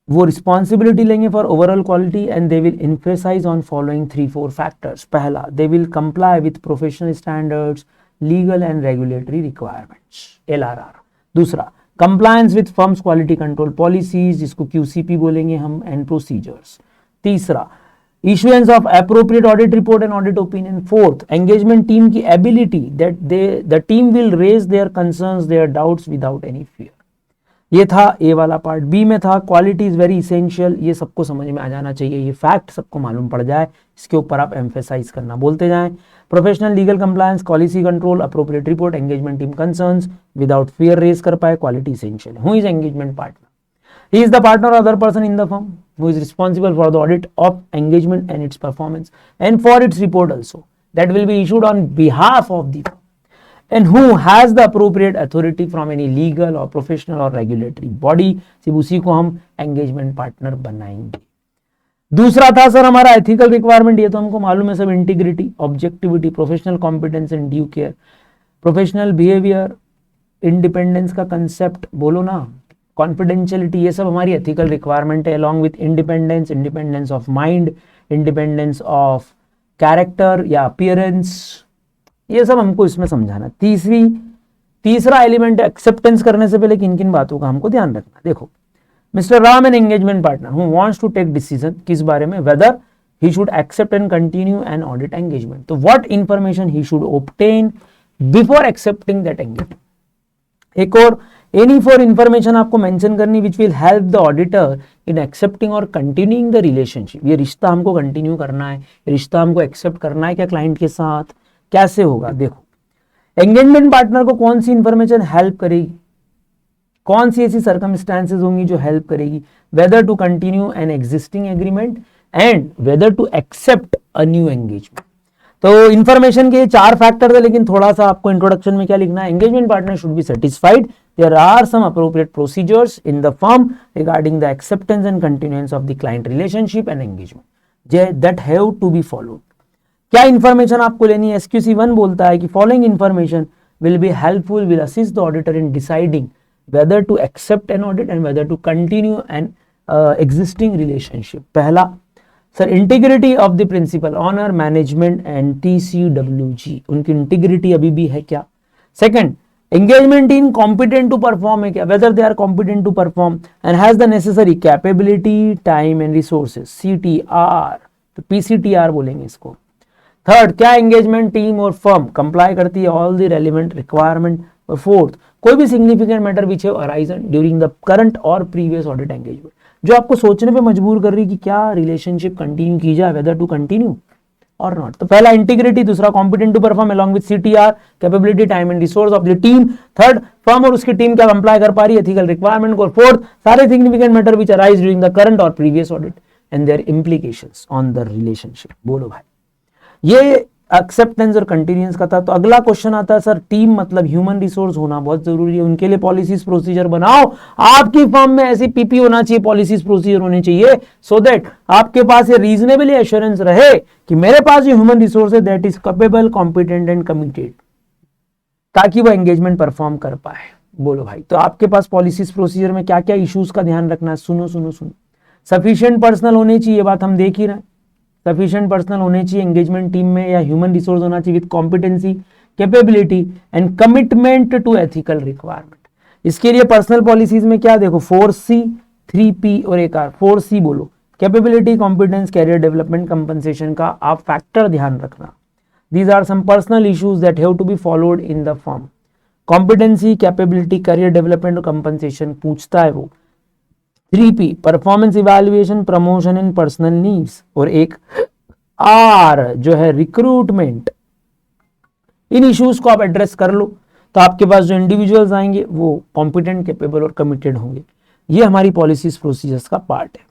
वो रिस्पॉन्सिबिलिटी लेंगे for overall quality and they will emphasize on following 3-4 factors. पहला, they will comply with professional standards, legal and regulatory requirements, LRR। दूसरा, compliance with firm's quality control policies, जिसको QCP बोलेंगे हम, and procedures. तीसरा, issuance of appropriate audit report and audit opinion. Fourth, engagement team की ability that the team will raise their concerns, their doubts without any fear. ये था ए वाला part. B में था क्वालिटी इज वेरी इसेंशियल. ये सबको समझ में आ जाना चाहिए, ये फैक्ट सबको मालूम पड़ जाए, इसके ऊपर आप एम्फेसाइज करना बोलते जाएं. Professional legal compliance, policy control, appropriate report, engagement team concerns without fear raise कर पाए, quality essential. Who is engagement partner? He is the partner or other person in the firm who is responsible for the audit of engagement and its performance and for its report also that will be issued on behalf of the firm, and who has the appropriate authority from any legal or professional or regulatory body. सिर्फ उसी को हम engagement partner बनाएंगे. दूसरा था sir हमारा ethical requirement. ये तो हमको मालूम है सब, integrity, objectivity, professional competence and due care, professional behavior, independence का concept बोलो ना, कॉन्फिडेंशियलिटी, ये सब हमारी एथिकल रिक्वायरमेंट है. Along with independence, independence of mind, independence of character या अपीयरेंस, ये सब हमको इसमें समझाना. तीसरा एलिमेंट है एक्सेप्टेंस करने से पहले किन किन बातों का हमको ध्यान रखना. देखो, Mister Ram an engagement partner who wants to take decision किस बारे में, whether he should accept and continue an audit engagement. तो what information he should obtain before accepting that engagement. एक और एनी फॉर इंफॉर्मेशन आपको मेंशन करनी which will help the auditor in accepting और continuing the relationship. ये रिश्ता हमको continue करना है, रिश्ता हमको एक्सेप्ट करना है क्या क्लाइंट के साथ, कैसे होगा. देखो, एंगेजमेंट पार्टनर को कौन सी इंफॉर्मेशन हेल्प करेगी, कौन सी ऐसी सर्कमस्टांसेस होंगी जो हेल्प करेगी, whether to continue an existing agreement and whether to accept a new engagement. तो इंफॉर्मेशन के 4 फैक्टर थे, लेकिन थोड़ा सा आपको इंट्रोडक्शन में क्या लिखना है, engagement partner should be satisfied there are some appropriate procedures in the firm regarding the acceptance and continuance of the client relationship and engagement that have to be followed. क्या इंफॉर्मेशन आपको लेनी है, SQC1 बोलता है कि following information will be helpful, will assist the auditor in deciding whether to accept an audit and whether to continue an existing relationship. पहला sir integrity of the principal owner management and TCWG, उनकी integrity अभी भी है क्या. Second, engagement team competent to perform है क्या, whether they are competent to perform and has the necessary capability, time and resources, CTR. तो PCTR बोलेंगे इसको. थर्ड, क्या एंगेजमेंट टीम और फर्म कंप्लाई करती है ऑल द रेलिवेंट रिक्वायरमेंट. और फोर्थ, कोई भी significant matter which have arisen during the current और प्रीवियस ऑडिट एंगेजमेंट, जो आपको सोचने पे मजबूर कर रही है कि क्या रिलेशनशिप कंटिन्यू की जाए, वेदर टू कंटिन्यू और नॉट. तो पहला इंटीग्रिटी, दूसरा competent to perform along with CTR, capability, time and resource of the team. Third, firm और उसकी टीम क्या कंप्लाई कर पा रही है एथिकल रिक्वायरमेंट को. और फोर्थ, सारे significant matter which arise during the current और previous audit and their implications on the relationship. बोलो भाई, ये एक्सेप्टेंस और कंटिन्यूएंस का था. तो अगला क्वेश्चन आता है सर, टीम मतलब ह्यूमन रिसोर्स होना बहुत जरूरी है, उनके लिए पॉलिसीज प्रोसीजर बनाओ. आपकी फर्म में ऐसी पीपी होना चाहिए, पॉलिसीज प्रोसीजर होने चाहिए, सो दैट आपके पास ये रीजनेबली एश्योरेंस रहे कि मेरे पास ये ह्यूमन रिसोर्स है that is capable, competent and committed, ताकि वो एंगेजमेंट परफॉर्म कर पाए. बोलो भाई, तो आपके पास पॉलिसीज प्रोसीजर में क्या क्या इश्यूज का ध्यान रखना है. सुनो सुनो सुनो, सफिशिएंट पर्सनल होने चाहिए, बात हम देख ही रहे हैं. सफिशिएंट पर्सनल होने चाहिए एंगेजमेंट टीम में, या ह्यूमन रिसोर्स होना चाहिए with competency, capability and commitment to ethical requirement. इसके लिए पर्सनल पॉलिसीज में क्या देखो, 4C, 3P और एक R. 4C बोलो, capability, competence, career development, compensation का आप फैक्टर ध्यान रखना. These are some personal issues that have to be followed in the firm. Competency, capability, career development और कंपनसेशन पूछता है वो. 3P, performance evaluation, promotion and personal needs. और एक R जो है रिक्रूटमेंट. इन इश्यूज को आप एड्रेस कर लो तो आपके पास जो इंडिविजुअल्स आएंगे वो कॉम्पिटेंट, कैपेबल और कमिटेड होंगे. ये हमारी पॉलिसीज प्रोसीजर्स का पार्ट है.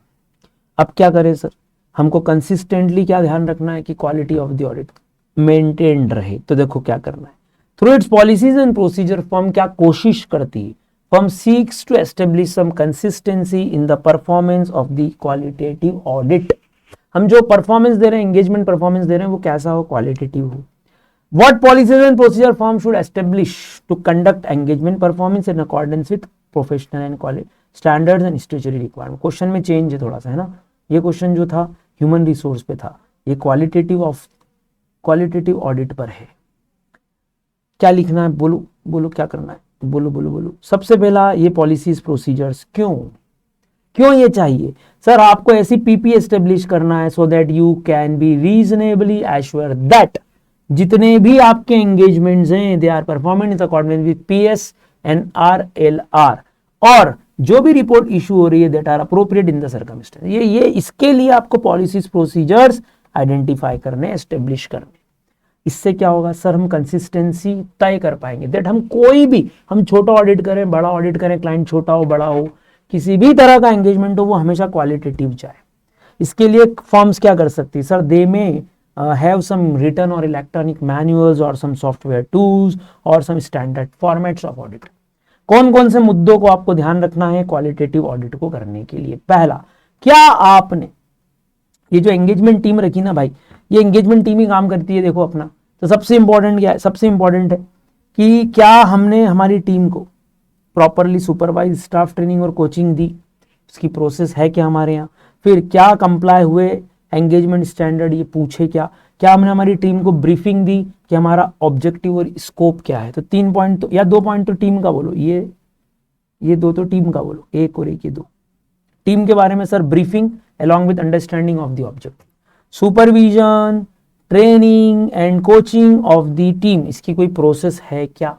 अब क्या करें सर, हमको कंसिस्टेंटली क्या ध्यान रखना है कि quality of the audit maintained रहे. तो देखो क्या करना है, through it's policies and procedure firm क्या कोशिश करती है, firm seeks to establish some consistency in the performance of the qualitative audit. हम जो परफॉर्मेंस दे रहे हैं, एंगेजमेंट परफॉर्मेंस दे रहे हैं, वो कैसा हो, क्वालिटेटिव हो. What policies and procedure firm should establish to conduct engagement performance in accordance with professional and quality standards and statutory requirement. Question में चेंज है थोड़ा सा, है ना. ये क्वेश्चन जो था ह्यूमन रिसोर्स पे था, ये क्वालिटेटिव ऑडिट पर है. क्या लिखना है, बोलो बोलो क्या करना है, बोलो बोलो बोलो. सबसे पहला ये पॉलिसीज प्रोसीजर्स, क्यों क्यों ये चाहिए सर? आपको ऐसी पीपी एस्टेब्लिश करना है so that you can be reasonably assure that जितने भी आपके एंगेजमेंट्स हैं they are performed in according with PS and RLR, और जो भी रिपोर्ट इशू हो रही है that are appropriate in the circumstance. ये इसके लिए आपको पॉलिसीज प्रोसीजर्स आइडेंटिफाई करने, एस्टेब्लिश करने। इससे क्या होगा सर? हम कंसिस्टेंसी तय कर पाएंगे दैट हम कोई भी, हम छोटा ऑडिट करें बड़ा ऑडिट करें, क्लाइंट छोटा हो बड़ा हो, किसी भी तरह का एंगेजमेंट हो, वो हमेशा क्वालिटेटिव जाए। इसके लिए फर्म्स क्या कर सकती है सर? दे में have some written or electronic manuals or some software tools or some standard formats of audit। कौन कौन से मुद्दों को आपको ध्यान रखना है क्वालिटेटिव ऑडिट को करने के लिए? पहला, क्या आपने ये जो एंगेजमेंट टीम रखी ना भाई, ये एंगेजमेंट टीम ही काम करती है देखो अपना। तो सबसे इंपॉर्टेंट क्या है? सबसे इंपॉर्टेंट है कि क्या हमने हमारी टीम को प्रॉपरली सुपरवाइज, स्टाफ ट्रेनिंग और कोचिंग दी, उसकी प्रोसेस है क्या हमारे यहाँ? फिर क्या कंप्लाई हुए एंगेजमेंट स्टैंडर्ड, ये पूछे क्या हमने हमारी टीम को ब्रीफिंग दी कि हमारा ऑब्जेक्टिव और स्कोप क्या है? तो 3 पॉइंट तो, या 2 पॉइंट तो टीम का बोलो, ये 2 तो टीम का बोलो, एक और एक, ये 2 टीम के बारे में sir. Briefing along with understanding of the objective, supervision, training and coaching of the team, इसकी कोई प्रोसेस है क्या?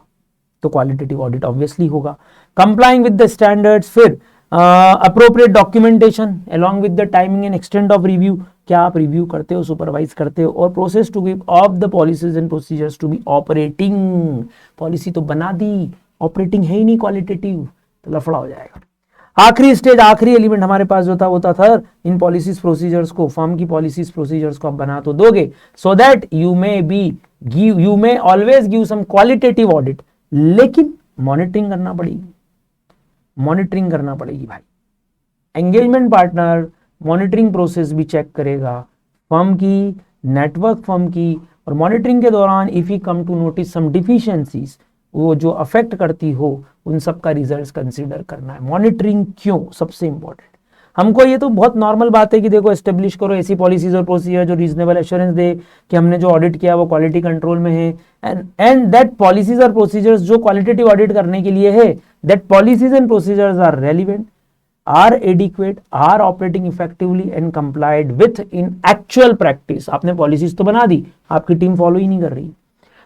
तो क्वालिटेटिव ऑडिट ऑब्वियसली होगा। कंप्लाइंग विद द स्टैंडर्ड्स, फिर appropriate documentation along with the timing and extent of review, क्या आप review करते हो, सुपरवाइज करते हो, और process to give of the policies and procedures to be operating. Policy तो बना दी, ऑपरेटिंग है ही नहीं क्वालिटेटिव, तो लफड़ा हो जाएगा। आखिरी स्टेज, आखिरी एलिमेंट हमारे पास जो था वो था सर, इन पॉलिसीज प्रोसीजर्स को, फर्म की पॉलिसीज प्रोसीजर्स को आप बना तो दोगे so that you may always give some qualitative audit, लेकिन मॉनिटरिंग करना पड़ेगी, मॉनिटरिंग करना पड़ेगी भाई। एंगेजमेंट पार्टनर मॉनिटरिंग प्रोसेस भी चेक करेगा फर्म की, नेटवर्क फर्म की, और मॉनिटरिंग के दौरान if you come to notice some deficiencies, वो जो अफेक्ट करती हो, उन सब का रिजल्ट्स कंसीडर करना है। मॉनिटरिंग क्यों? सबसे इंपॉर्टेंट, हमको ये तो बहुत नॉर्मल बात है कि देखो एस्टेब्लिश करो ऐसी पॉलिसीज और प्रोसीजर जो रीजनेबल एश्योरेंस दे कि हमने जो ऑडिट किया वो क्वालिटी कंट्रोल में है, एंड दैट पॉलिसीज और प्रोसीजर्स जो क्वालिटेटिव ऑडिट करने के लिए है, that policies and procedures are relevant, are adequate, are operating effectively and complied with in actual practice. आपने पॉलिसीज तो बना दी, आपकी टीम फॉलो ही नहीं कर रही।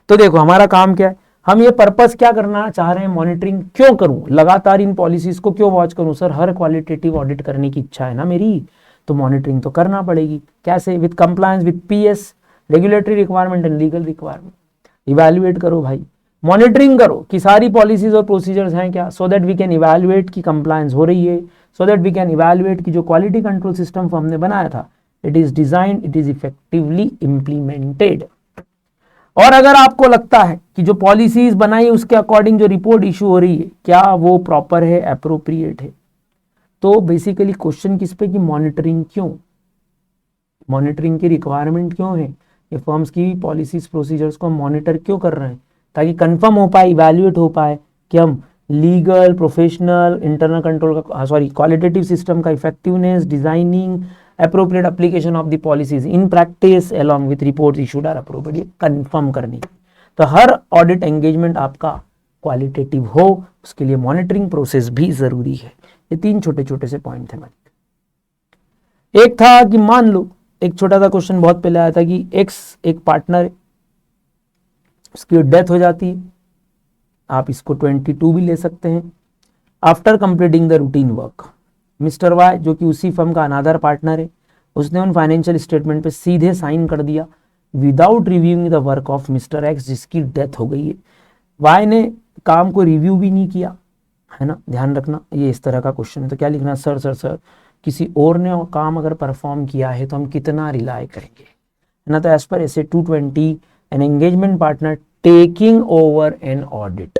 तो देखो हमारा काम क्या है, हम ये पर्पस क्या करना चाह रहे हैं, मॉनिटरिंग क्यों करूं, लगातार इन पॉलिसीज को क्यों वॉच करूं? सर हर क्वालिटेटिव ऑडिट करने की इच्छा है ना मेरी, तो मॉनिटरिंग तो करना पड़ेगी। कैसे? With compliance with PS, regulatory requirement and legal requirement. Evaluate करो भाई, मॉनिटरिंग करो कि सारी पॉलिसीज और प्रोसीजर्स हैं क्या, so that we can evaluate की कंप्लायंस हो रही है, so that we can evaluate की जो क्वालिटी कंट्रोल सिस्टम हमने बनाया था, it is designed, it is effectively implemented. और अगर आपको लगता है कि जो पॉलिसीज बनाई उसके अकॉर्डिंग जो रिपोर्ट इशू हो रही है क्या वो प्रॉपर है, अप्रोप्रिएट है, तो बेसिकली क्वेश्चन किस पे कि मॉनिटरिंग क्यों, मॉनिटरिंग की रिक्वायरमेंट क्यों है, ये फर्म्स की पॉलिसीज प्रोसीजर्स को मॉनिटर क्यों कर रहे हैं, ताकि कंफर्म हो पाए, इवैल्यूएट हो पाए कि हम लीगल, प्रोफेशनल, इंटरनल कंट्रोल का, क्वालिटेटिव सिस्टम का effectiveness, designing, appropriate application of the policies in practice along with reports issued are appropriate confirm करनी। तो हर ऑडिट एंगेजमेंट आपका क्वालिटेटिव हो, उसके लिए मॉनिटरिंग प्रोसेस भी जरूरी है। ये 3 छोटे छोटे से पॉइंट थे। एक था कि मान लो, एक छोटा सा क्वेश्चन बहुत पहले आया था कि एक पार्टनर, उसकी डेथ हो जाती है, आप इसको 22 भी ले सकते हैं। After completing the routine work, mister Y जो कि उसी फर्म का अनादर पार्टनर है, उसने उन फाइनेंशियल स्टेटमेंट पे सीधे साइन कर दिया without reviewing the work of mister x जिसकी डेथ हो गई है। वाई ने काम को रिव्यू भी नहीं किया, है ना, ध्यान रखना ये इस तरह का क्वेश्चन है। तो क्या लिखना, सर किसी और ने काम अगर परफॉर्म किया है तो हम कितना रिलाई करेंगे, है ना। तो एज पर ऐसे 220 an engagement partner taking over an audit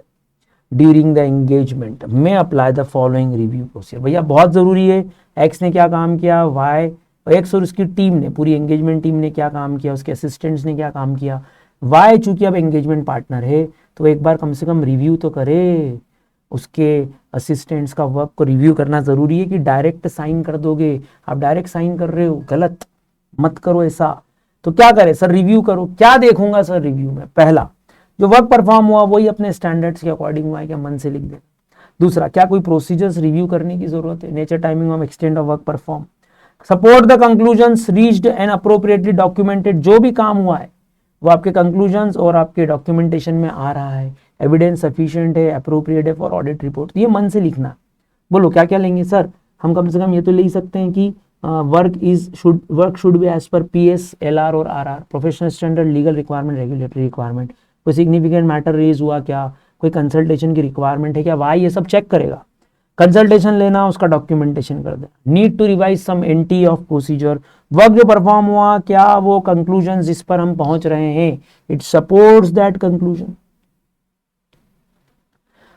during the engagement में apply the following review procedure. भैया बहुत जरूरी है, एक्स ने क्या काम किया, वाई, एक्स और उसकी टीम ने, पूरी एंगेजमेंट टीम ने क्या काम किया, उसके असिस्टेंट्स ने क्या काम किया। वाई चूंकि अब एंगेजमेंट पार्टनर है तो एक बार कम से कम रिव्यू तो करे, उसके असिस्टेंट्स का वर्क को रिव्यू करना जरूरी है कि डायरेक्ट साइन कर दोगे, आप डायरेक्ट साइन कर रहे हो, गलत मत करो ऐसा। तो क्या करे सर, रिव्यू करो। क्या देखूंगा सर रिव्यू में, पहला जो वर्क परफॉर्म हुआ वही अपने स्टैंडर्ड्स के अकॉर्डिंग हुआ है क्या, मन से लिख दे। दूसरा, क्या कोई प्रोसीजर्स रिव्यू करने की जरूरत है, nature, timing of extent of work perform, support the conclusions reached and appropriately documented, जो भी काम हुआ है वो आपके कंक्लूजन्स और आपके डॉक्यूमेंटेशन में आ रहा है, एविडेंस सफिशिएंट है, अप्रोप्रिएट है फॉर ऑडिट रिपोर्ट। ये मन से लिखना। बोलो क्या क्या लेंगे सर? हम कम से कम ये तो ले ही सकते हैं कि work should be as per PS, LR और RR, professional standard, legal requirement, regulatory requirement, कोई सिग्निफिकेंट मैटर रेज हुआ क्या, कोई कंसल्टेशन की रिक्वायरमेंट है क्या, वाई, ये सब चेक करेगा। कंसल्टेशन लेना, उसका डॉक्यूमेंटेशन कर देना। Need to revise some anti of procedure, work जो परफॉर्म हुआ क्या वो कंक्लूजन जिस पर हम पहुंच रहे हैं इट सपोर्ट्स दैट कंक्लूजन,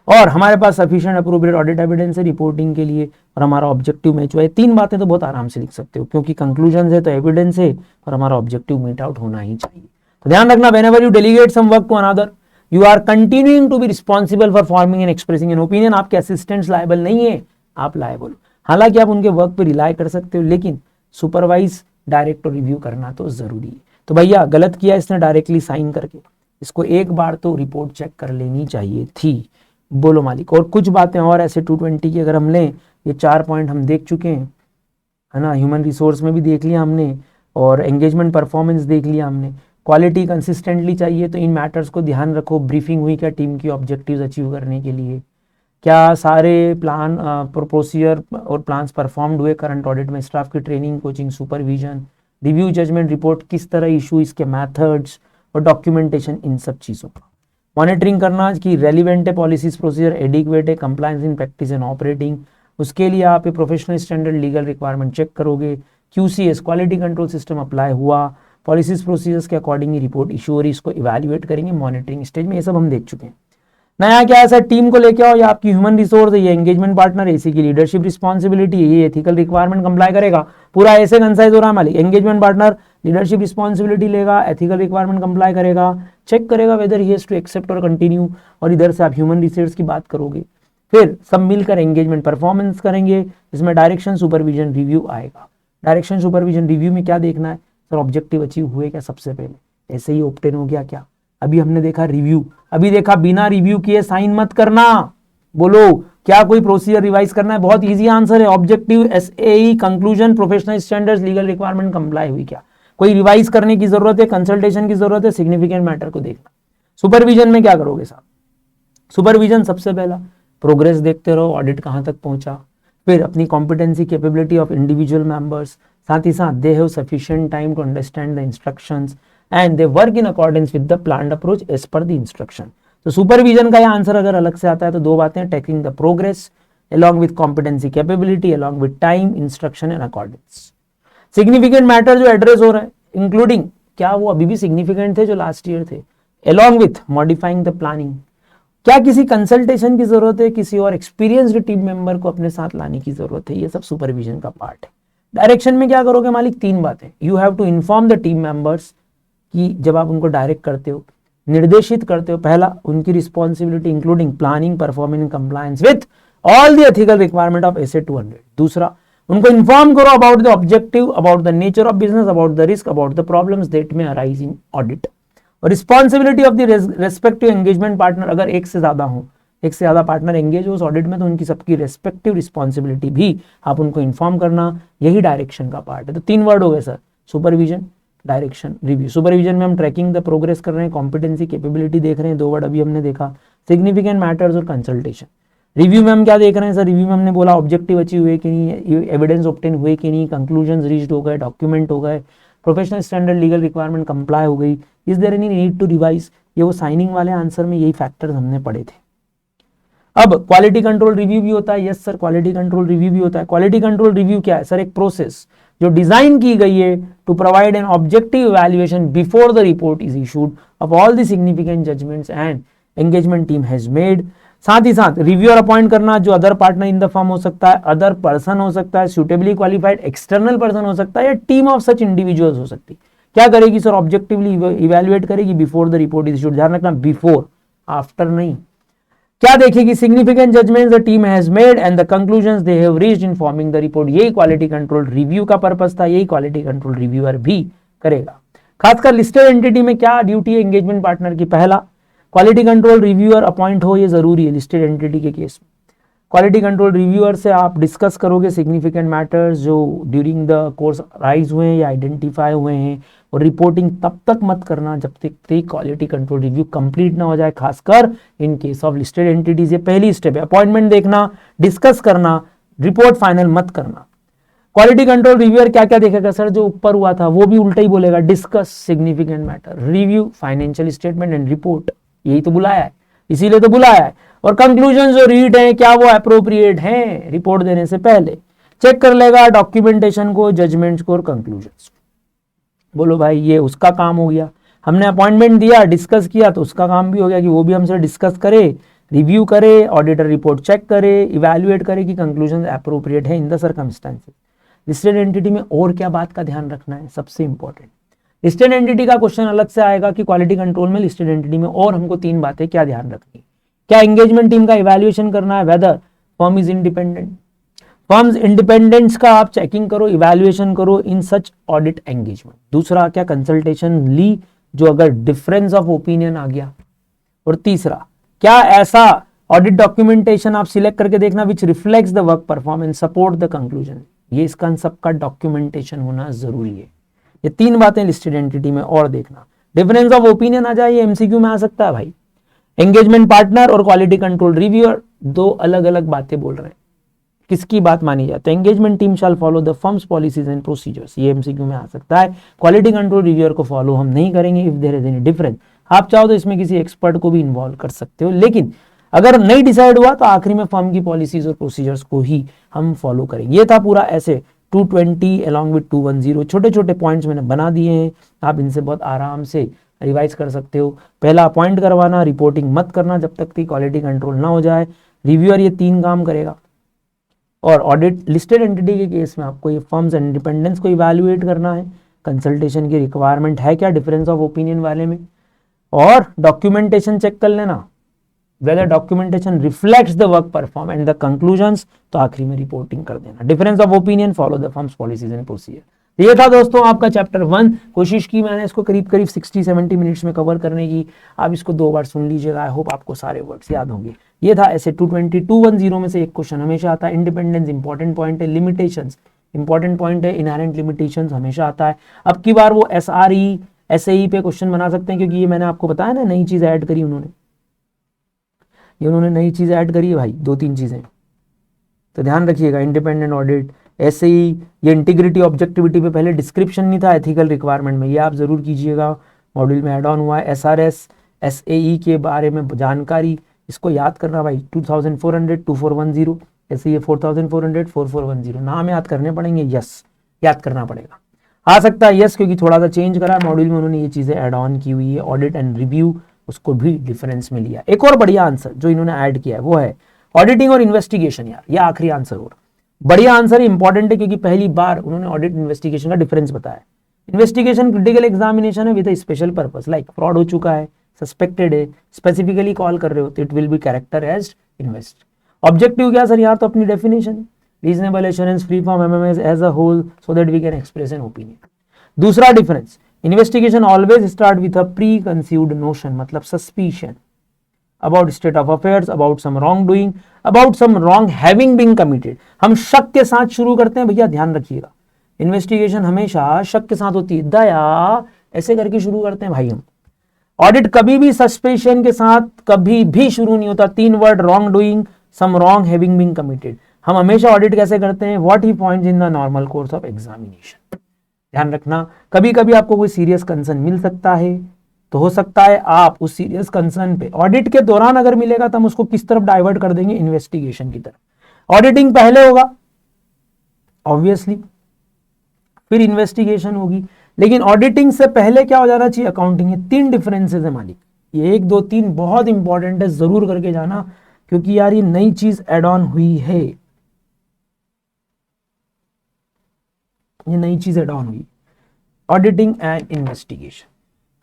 और हमारे पास सफिशिएंट अप्रोप्रिएट ऑडिट एविडेंस है रिपोर्टिंग के लिए, और हमारा ऑब्जेक्टिव मैच हुआ है। तीन बातें तो बहुत आराम से लिख सकते हो, क्योंकि कंक्लूजन है तो एविडेंस है और हमारा ऑब्जेक्टिव मीट आउट होना ही चाहिए। तो ध्यान रखना, whenever you delegate some work to another you are continuing to be responsible for forming and expressing an opinion. आपके असिस्टेंट्स लायबल नहीं है, आप लायबल हो। हालांकि आप उनके वर्क पे रिलाई कर सकते हो, लेकिन सुपरवाइज, डायरेक्ट और रिव्यू करना तो जरूरी है। तो भैया गलत किया इसने डायरेक्टली साइन करके, इसको एक बार तो रिपोर्ट चेक कर लेनी चाहिए थी। बोलो मालिक। और कुछ बातें और ऐसे 220 की अगर हम लें, ये 4 पॉइंट हम देख चुके हैं, है ना। ह्यूमन रिसोर्स में भी देख लिया हमने, और एंगेजमेंट परफॉर्मेंस देख लिया हमने। क्वालिटी कंसिस्टेंटली चाहिए तो इन मैटर्स को ध्यान रखो। ब्रीफिंग हुई क्या टीम की ऑब्जेक्टिव्स अचीव करने के लिए, क्या सारे प्लान प्रोसीजर और प्लान्स परफॉर्म्ड हुए करंट ऑडिट में, स्टाफ की training, coaching, supervision, review, judgement report किस तरह इशू, इसके मैथड्स और डॉक्यूमेंटेशन, इन सब चीज़ों का मॉनिटरिंग करना कि रेलिवेंट है, पॉलिसीज प्रोसीजर एडिक्वेट है, compliance in practice and operating. उसके लिए आप professional standard, legal requirement check करोगे। QCS, quality control system apply हुआ, पॉलिसीज प्रोसीजर्स के अकॉर्डिंग ही रिपोर्ट इशू हो रही, इसको इवैल्यूएट करेंगे मॉनिटरिंग स्टेज में। ये सब हम देख चुके हैं। नया क्या है सर? टीम को लेके आओ, ये आपकी ह्यूमन रिसोर्स है, ये एंगेजमेंट पार्टनर है, इसी की लीडरशिप रिस्पॉन्सिबिलिटी है, ये एथिकल रिक्वायरमेंट कंप्लाई करेगा। पूरा ऐसे कंसाइज हो रहा है मालिक। एंगेजमेंट पार्टनर लीडरशिप रिस्पॉन्सिबिलिटी लेगा, एथिकल रिक्वायरमेंट कंप्लाई करेगा, चेक करेगा whether he has to accept और कंटिन्यू, और इधर से आप ह्यूमन रिसोर्स की बात करोगे। फिर सब मिलकर एंगेजमेंट परफॉर्मेंस करेंगे, इसमें डायरेक्शन, सुपरविजन, रिव्यू आएगा। डायरेक्शन, सुपरविजन, रिव्यू में क्या देखना है सर? ऑब्जेक्टिव अचीव हुए क्या सबसे पहले, ऐसे ही ऑब्टेन हो गया क्या? अभी हमने देखा रिव्यू, अभी देखा बिना रिव्यू किए साइन मत करना। बोलो क्या कोई प्रोसीजर रिवाइज करना है? बहुत इजी आंसर है, objective, SAE, conclusion, professional standards, legal requirement comply हुई क्या? कोई रिवाइज करने की जरूरत है, कंसल्टेशन की जरूरत है, सिग्निफिकेंट मैटर को देखना। सुपरविजन में क्या करोगे साहब? सुपरविजन सबसे पहला प्रोग्रेस देखते रहो, ऑडिट कहां तक पहुंचा, फिर अपनी competency, capability of individual members, साथ ही साथ they have sufficient time to understand the instructions and they work in accordance with the planned approach as per the instruction. तो सुपरविजन का ये आंसर अगर अलग से आता है तो दो बातें, taking the progress along with competency capability along with time instruction and accordance। Significant matter जो एड्रेस हो रहा है, इंक्लूडिंग क्या वो अभी भी सिग्निफिकेंट थे जो लास्ट ईयर थे, along with modifying the planning, क्या किसी कंसल्टेशन की जरूरत है, किसी और एक्सपीरियंस्ड टीम मेंबर को अपने साथ लाने की जरूरत है, ये सब सुपरविजन का पार्ट है। डायरेक्शन में क्या करोगे मालिक? तीन बातें, you have to inform the team members, कि जब आप उनको डायरेक्ट करते हो, निर्देशित करते हो, पहला उनकी responsibility including planning, performing, compliance with all the ethical requirement of SA 200। दूसरा, उनको इन्फॉर्म करो about the objective, about the nature of business, about the risk, about the problems that may arise in audit. और responsibility of the respective engagement partner, अगर एक से ज्यादा हो, एक से ज्यादा पार्टनर एंगेज हो उस ऑडिट में, तो उनकी सबकी रेस्पेक्टिव रिस्पॉन्सिबिलिटी भी आप उनको इन्फॉर्म करना, यही डायरेक्शन का पार्ट है। तो तीन वर्ड हो गए sir, supervision, direction, review. Supervision में हम ट्रैकिंग द प्रोग्रेस कर रहे हैं, कॉम्पिटेंसी, कैपेबिलिटी देख रहे हैं, दो वर्ड अभी हमने देखा, सिग्निफिकेंट मैटर्स और कंसल्टेशन। रिव्यू में हम क्या देख रहे हैं सर? रिव्यू में हमने बोला ऑब्जेक्टिव अचीव हुए कि नहीं, एविडेंस ऑब्टेन हुए कि नहीं, कंक्लूजन रीच्ड हो गए, डॉक्यूमेंट हो गए, professional standard, legal requirement comply हो गई, is there any need to revise, ये वो साइनिंग वाले आंसर में यही फैक्टर्स हमने पढ़े थे। अब क्वालिटी कंट्रोल रिव्यू भी होता है, yes sir quality control review भी होता है। क्वालिटी कंट्रोल रिव्यू क्या है सर? एक प्रोसेस जो डिजाइन की गई है to provide an objective evaluation before the report is issued of all the significant judgements and engagement team has made. साथ ही साथ रिव्यूअर अपॉइंट करना, जो other partner in the firm हो सकता है, अदर पर्सन हो सकता है, सुटेबली क्वालिफाइड एक्सटर्नल पर्सन हो सकता है, या टीम ऑफ सच इंडिविजुअल्स हो सकती है। क्या करेगी सर? ऑब्जेक्टिवली इवैल्यूएट करेगी before the report is issued. ध्यान रखना बिफोर, आफ्टर नहीं। क्या देखेगी? Significant judgements the team has made and the conclusions they have reached in forming the report. यही क्वालिटी कंट्रोल रिव्यू का पर्पस था, यही क्वालिटी कंट्रोल रिव्यूअर भी करेगा। खासकर लिस्टेड एंटिटी में क्या ड्यूटी है एंगेजमेंट पार्टनर की? पहला, क्वालिटी कंट्रोल रिव्यूअर अपॉइंट हो, ये जरूरी है लिस्टेड एंटिटी के केस में। क्वालिटी कंट्रोल रिव्यूअर से आप डिस्कस करोगे सिग्निफिकेंट मैटर्स जो ड्यूरिंग द कोर्स राइज हुए हैं या आइडेंटिफाई हुए हैं, और रिपोर्टिंग तब तक मत करना जब तक क्वालिटी कंट्रोल रिव्यू कंप्लीट ना हो जाए, खासकर in case of listed entities. ये पहली स्टेप है, अपॉइंटमेंट देखना, डिस्कस करना, रिपोर्ट फाइनल मत करना। क्वालिटी कंट्रोल रिव्यूअर क्या क्या देखेगा सर, जो ऊपर हुआ था वो भी उल्टा ही बोलेगा, discuss significant matter, review financial statement and report, यही तो बुलाया है, इसीलिए तो बुलाया है। और कंक्लूजन जो रीड है क्या वो अप्रोप्रिएट हैं रिपोर्ट देने से पहले, चेक कर लेगा डॉक्यूमेंटेशन को, जजमेंट्स को और कंक्लूजन्स को। बोलो भाई ये उसका काम हो गया, हमने अपॉइंटमेंट दिया, डिस्कस किया, तो उसका काम भी हो गया कि वो भी हमसे डिस्कस करे, रिव्यू करे, ऑडिटर रिपोर्ट चेक करे, इवैल्यूएट करे कि कंक्लूजन अप्रोप्रिएट है इन द सर्कमस्टेंसेस। लिस्टेड एंटिटी में और क्या बात का ध्यान रखना है, सबसे इंपॉर्टेंट लिस्टेड एंटिटी का क्वेश्चन अलग से आएगा कि क्वालिटी कंट्रोल में लिस्टेड एंटिटी में और हमको 3 बातें क्या ध्यान रखनी है। क्या एंगेजमेंट टीम का इवैल्यूएशन करना है, whether firm is independent, firm's independence का आप चेकिंग करो, इवैल्यूएशन करो इन सच ऑडिट एंगेजमेंट। दूसरा क्या कंसल्टेशन ली जो अगर डिफरेंस ऑफ ओपिनियन आ गया, और तीसरा क्या ऐसा ऑडिट डॉक्यूमेंटेशन आप सिलेक्ट करके देखना विच reflects the work performance support the conclusion. ये इसका सबका डॉक्यूमेंटेशन होना जरूरी है। ये 3 बातें लिस्टेड एंटिटी में और देखना। डिफरेंस ऑफ ओपिनियन आ जाए, ये एमसीक्यू में आ सकता है भाई। एंगेजमेंट पार्टनर और क्वालिटी कंट्रोल रिव्यूअर 2 अलग अलग बातें बोल रहे हैं, किसकी बात मानी जाती है। Engagement team shall follow the firm's policies and procedures, ये एमसीक्यू में आ सकता है। क्वालिटी कंट्रोल रिव्यूअर को फॉलो हम नहीं करेंगे if there is any difference. आप चाहो तो इसमें किसी एक्सपर्ट को भी इन्वॉल्व कर सकते हो, लेकिन अगर नहीं डिसाइड हुआ तो आखिरी में फर्म की पॉलिसीज और प्रोसीजर्स को ही हम फॉलो करेंगे। ये था पूरा ऐसे 220 अलॉन्ग विद 210, छोटे छोटे पॉइंट्स मैंने बना दिए हैं, आप इनसे बहुत आराम से रिवाइज कर सकते हो। पहला अपॉइंट करवाना, रिपोर्टिंग मत करना जब तक कि क्वालिटी कंट्रोल ना हो जाए, रिव्यूअर ये 3 काम करेगा। और ऑडिट लिस्टेड एंटिटी के केस में आपको ये फर्म्स एंड इंडिपेंडेंस को इवैल्यूएट करना है, कंसल्टेशन की रिक्वायरमेंट है क्या डिफरेंस ऑफ ओपिनियन वाले में, और डॉक्यूमेंटेशन चेक कर लेना whether documentation reflects the work performed and the conclusions, तो आखिरी में रिपोर्टिंग कर देना। Difference of opinion, follow the firm's policies and procedure. ये था दोस्तों आपका चैप्टर 1। कोशिश की मैंने इसको करीब 60-70 मिनट्स में कवर करने की। आप इसको 2 बार सुन लीजिएगा, आई होप आपको सारे वर्ड्स याद होंगे। ये था ऐसे 220 में से एक क्वेश्चन हमेशा आता है। इंडिपेंडेंस इंपॉर्टेंट पॉइंट है, लिमिटेशंस इंपॉर्टेंट पॉइंट है, इनहेरेंट लिमिटेशंस हमेशा आता है। अब की बार वो SRE SAE पे क्वेश्चन बना सकते हैं, क्योंकि ये मैंने आपको बताया ना नई चीज ऐड करी उन्होंने, ये उन्होंने नई चीज ऐड करी है भाई, 2-3 चीजें, तो ध्यान रखिएगा। इंडिपेंडेंट ऑडिट, SAE, ये इंटीग्रिटी ऑब्जेक्टिविटी पे पहले डिस्क्रिप्शन नहीं था एथिकल रिक्वायरमेंट में, ये आप जरूर कीजिएगा, मॉड्यूल में ऐड ऑन हुआ है। SRS SAE के बारे में जानकारी, इसको याद करना भाई, 2400 2410, SAE 4400 4410, नाम याद करने पड़ेंगे, यस याद करना पड़ेगा। आ सकता है यस, क्योंकि थोड़ा सा चेंज करा मॉड्यूल में उन्होंने, ये चीजें ऐड ऑन की हुई है। ऑडिट एंड रिव्यू, उसको भी डिफरेंस में लिया। एक और बढ़िया आंसर जो इन्होंने ऐड किया है वो है ऑडिटिंग और इन्वेस्टिगेशन। यार ये आखिरी आंसर हो, बढ़िया आंसर है, इंपॉर्टेंट है, क्योंकि पहली बार उन्होंने ऑडिट इन्वेस्टिगेशन का डिफरेंस बताया। इन्वेस्टिगेशन क्रिटिकल एग्जामिनेशन है with special purpose, like fraud हो चुका है, सस्पेक्टेड है, स्पेसिफिकली कॉल कर रहे हो, तो it will be characterized invest. Objective क्या सर, यहाँ तो अपनी definition, reasonable assurance free from MMS as a whole so that we can express an opinion. दूसरा difference, investigation always start with a pre conceived notion, मतलब suspicion about state of affairs, about some wrong doing, about some wrong having been committed. हम शक के साथ शुरू करते हैं भैया, ध्यान रखिएगा। इन्वेस्टिगेशन हमेशा शक के साथ होती है, दया ऐसे करके शुरू करते हैं भाई हम। ऑडिट कभी भी सस्पेशन के साथ कभी भी शुरू नहीं होता। 3 word, wrong doing, some wrong having been committed. हम हमेशा ऑडिट कैसे करते हैं, what he points in the normal course of examination. ध्यान रखना, कभी कभी आपको कोई सीरियस कंसर्न मिल सकता है, तो हो सकता है आप उस सीरियस कंसर्न पे ऑडिट के दौरान अगर मिलेगा तो हम उसको किस तरफ डाइवर्ट कर देंगे, इन्वेस्टिगेशन की तरफ। ऑडिटिंग पहले होगा ऑब्वियसली, फिर इन्वेस्टिगेशन होगी, लेकिन ऑडिटिंग से पहले क्या हो जाना चाहिए, अकाउंटिंग। ये 3 डिफरेंसेस है मालिक, ये 1 2 3 बहुत इंपॉर्टेंट है, जरूर करके जाना, क्योंकि यार ये नई चीज एड ऑन हुई है, ये नई चीज एड ऑन हुई, ऑडिटिंग एंड इन्वेस्टिगेशन।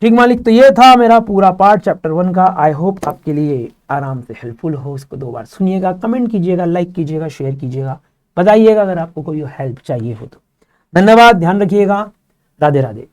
ठीक मालिक, तो ये था मेरा पूरा पार्ट चैप्टर 1 का। आई होप आपके लिए आराम से हेल्पफुल हो। इसको 2 बार सुनिएगा, कमेंट कीजिएगा, लाइक कीजिएगा, शेयर कीजिएगा, बताइएगा अगर आपको कोई हेल्प चाहिए हो तो। धन्यवाद, ध्यान रखिएगा, राधे राधे।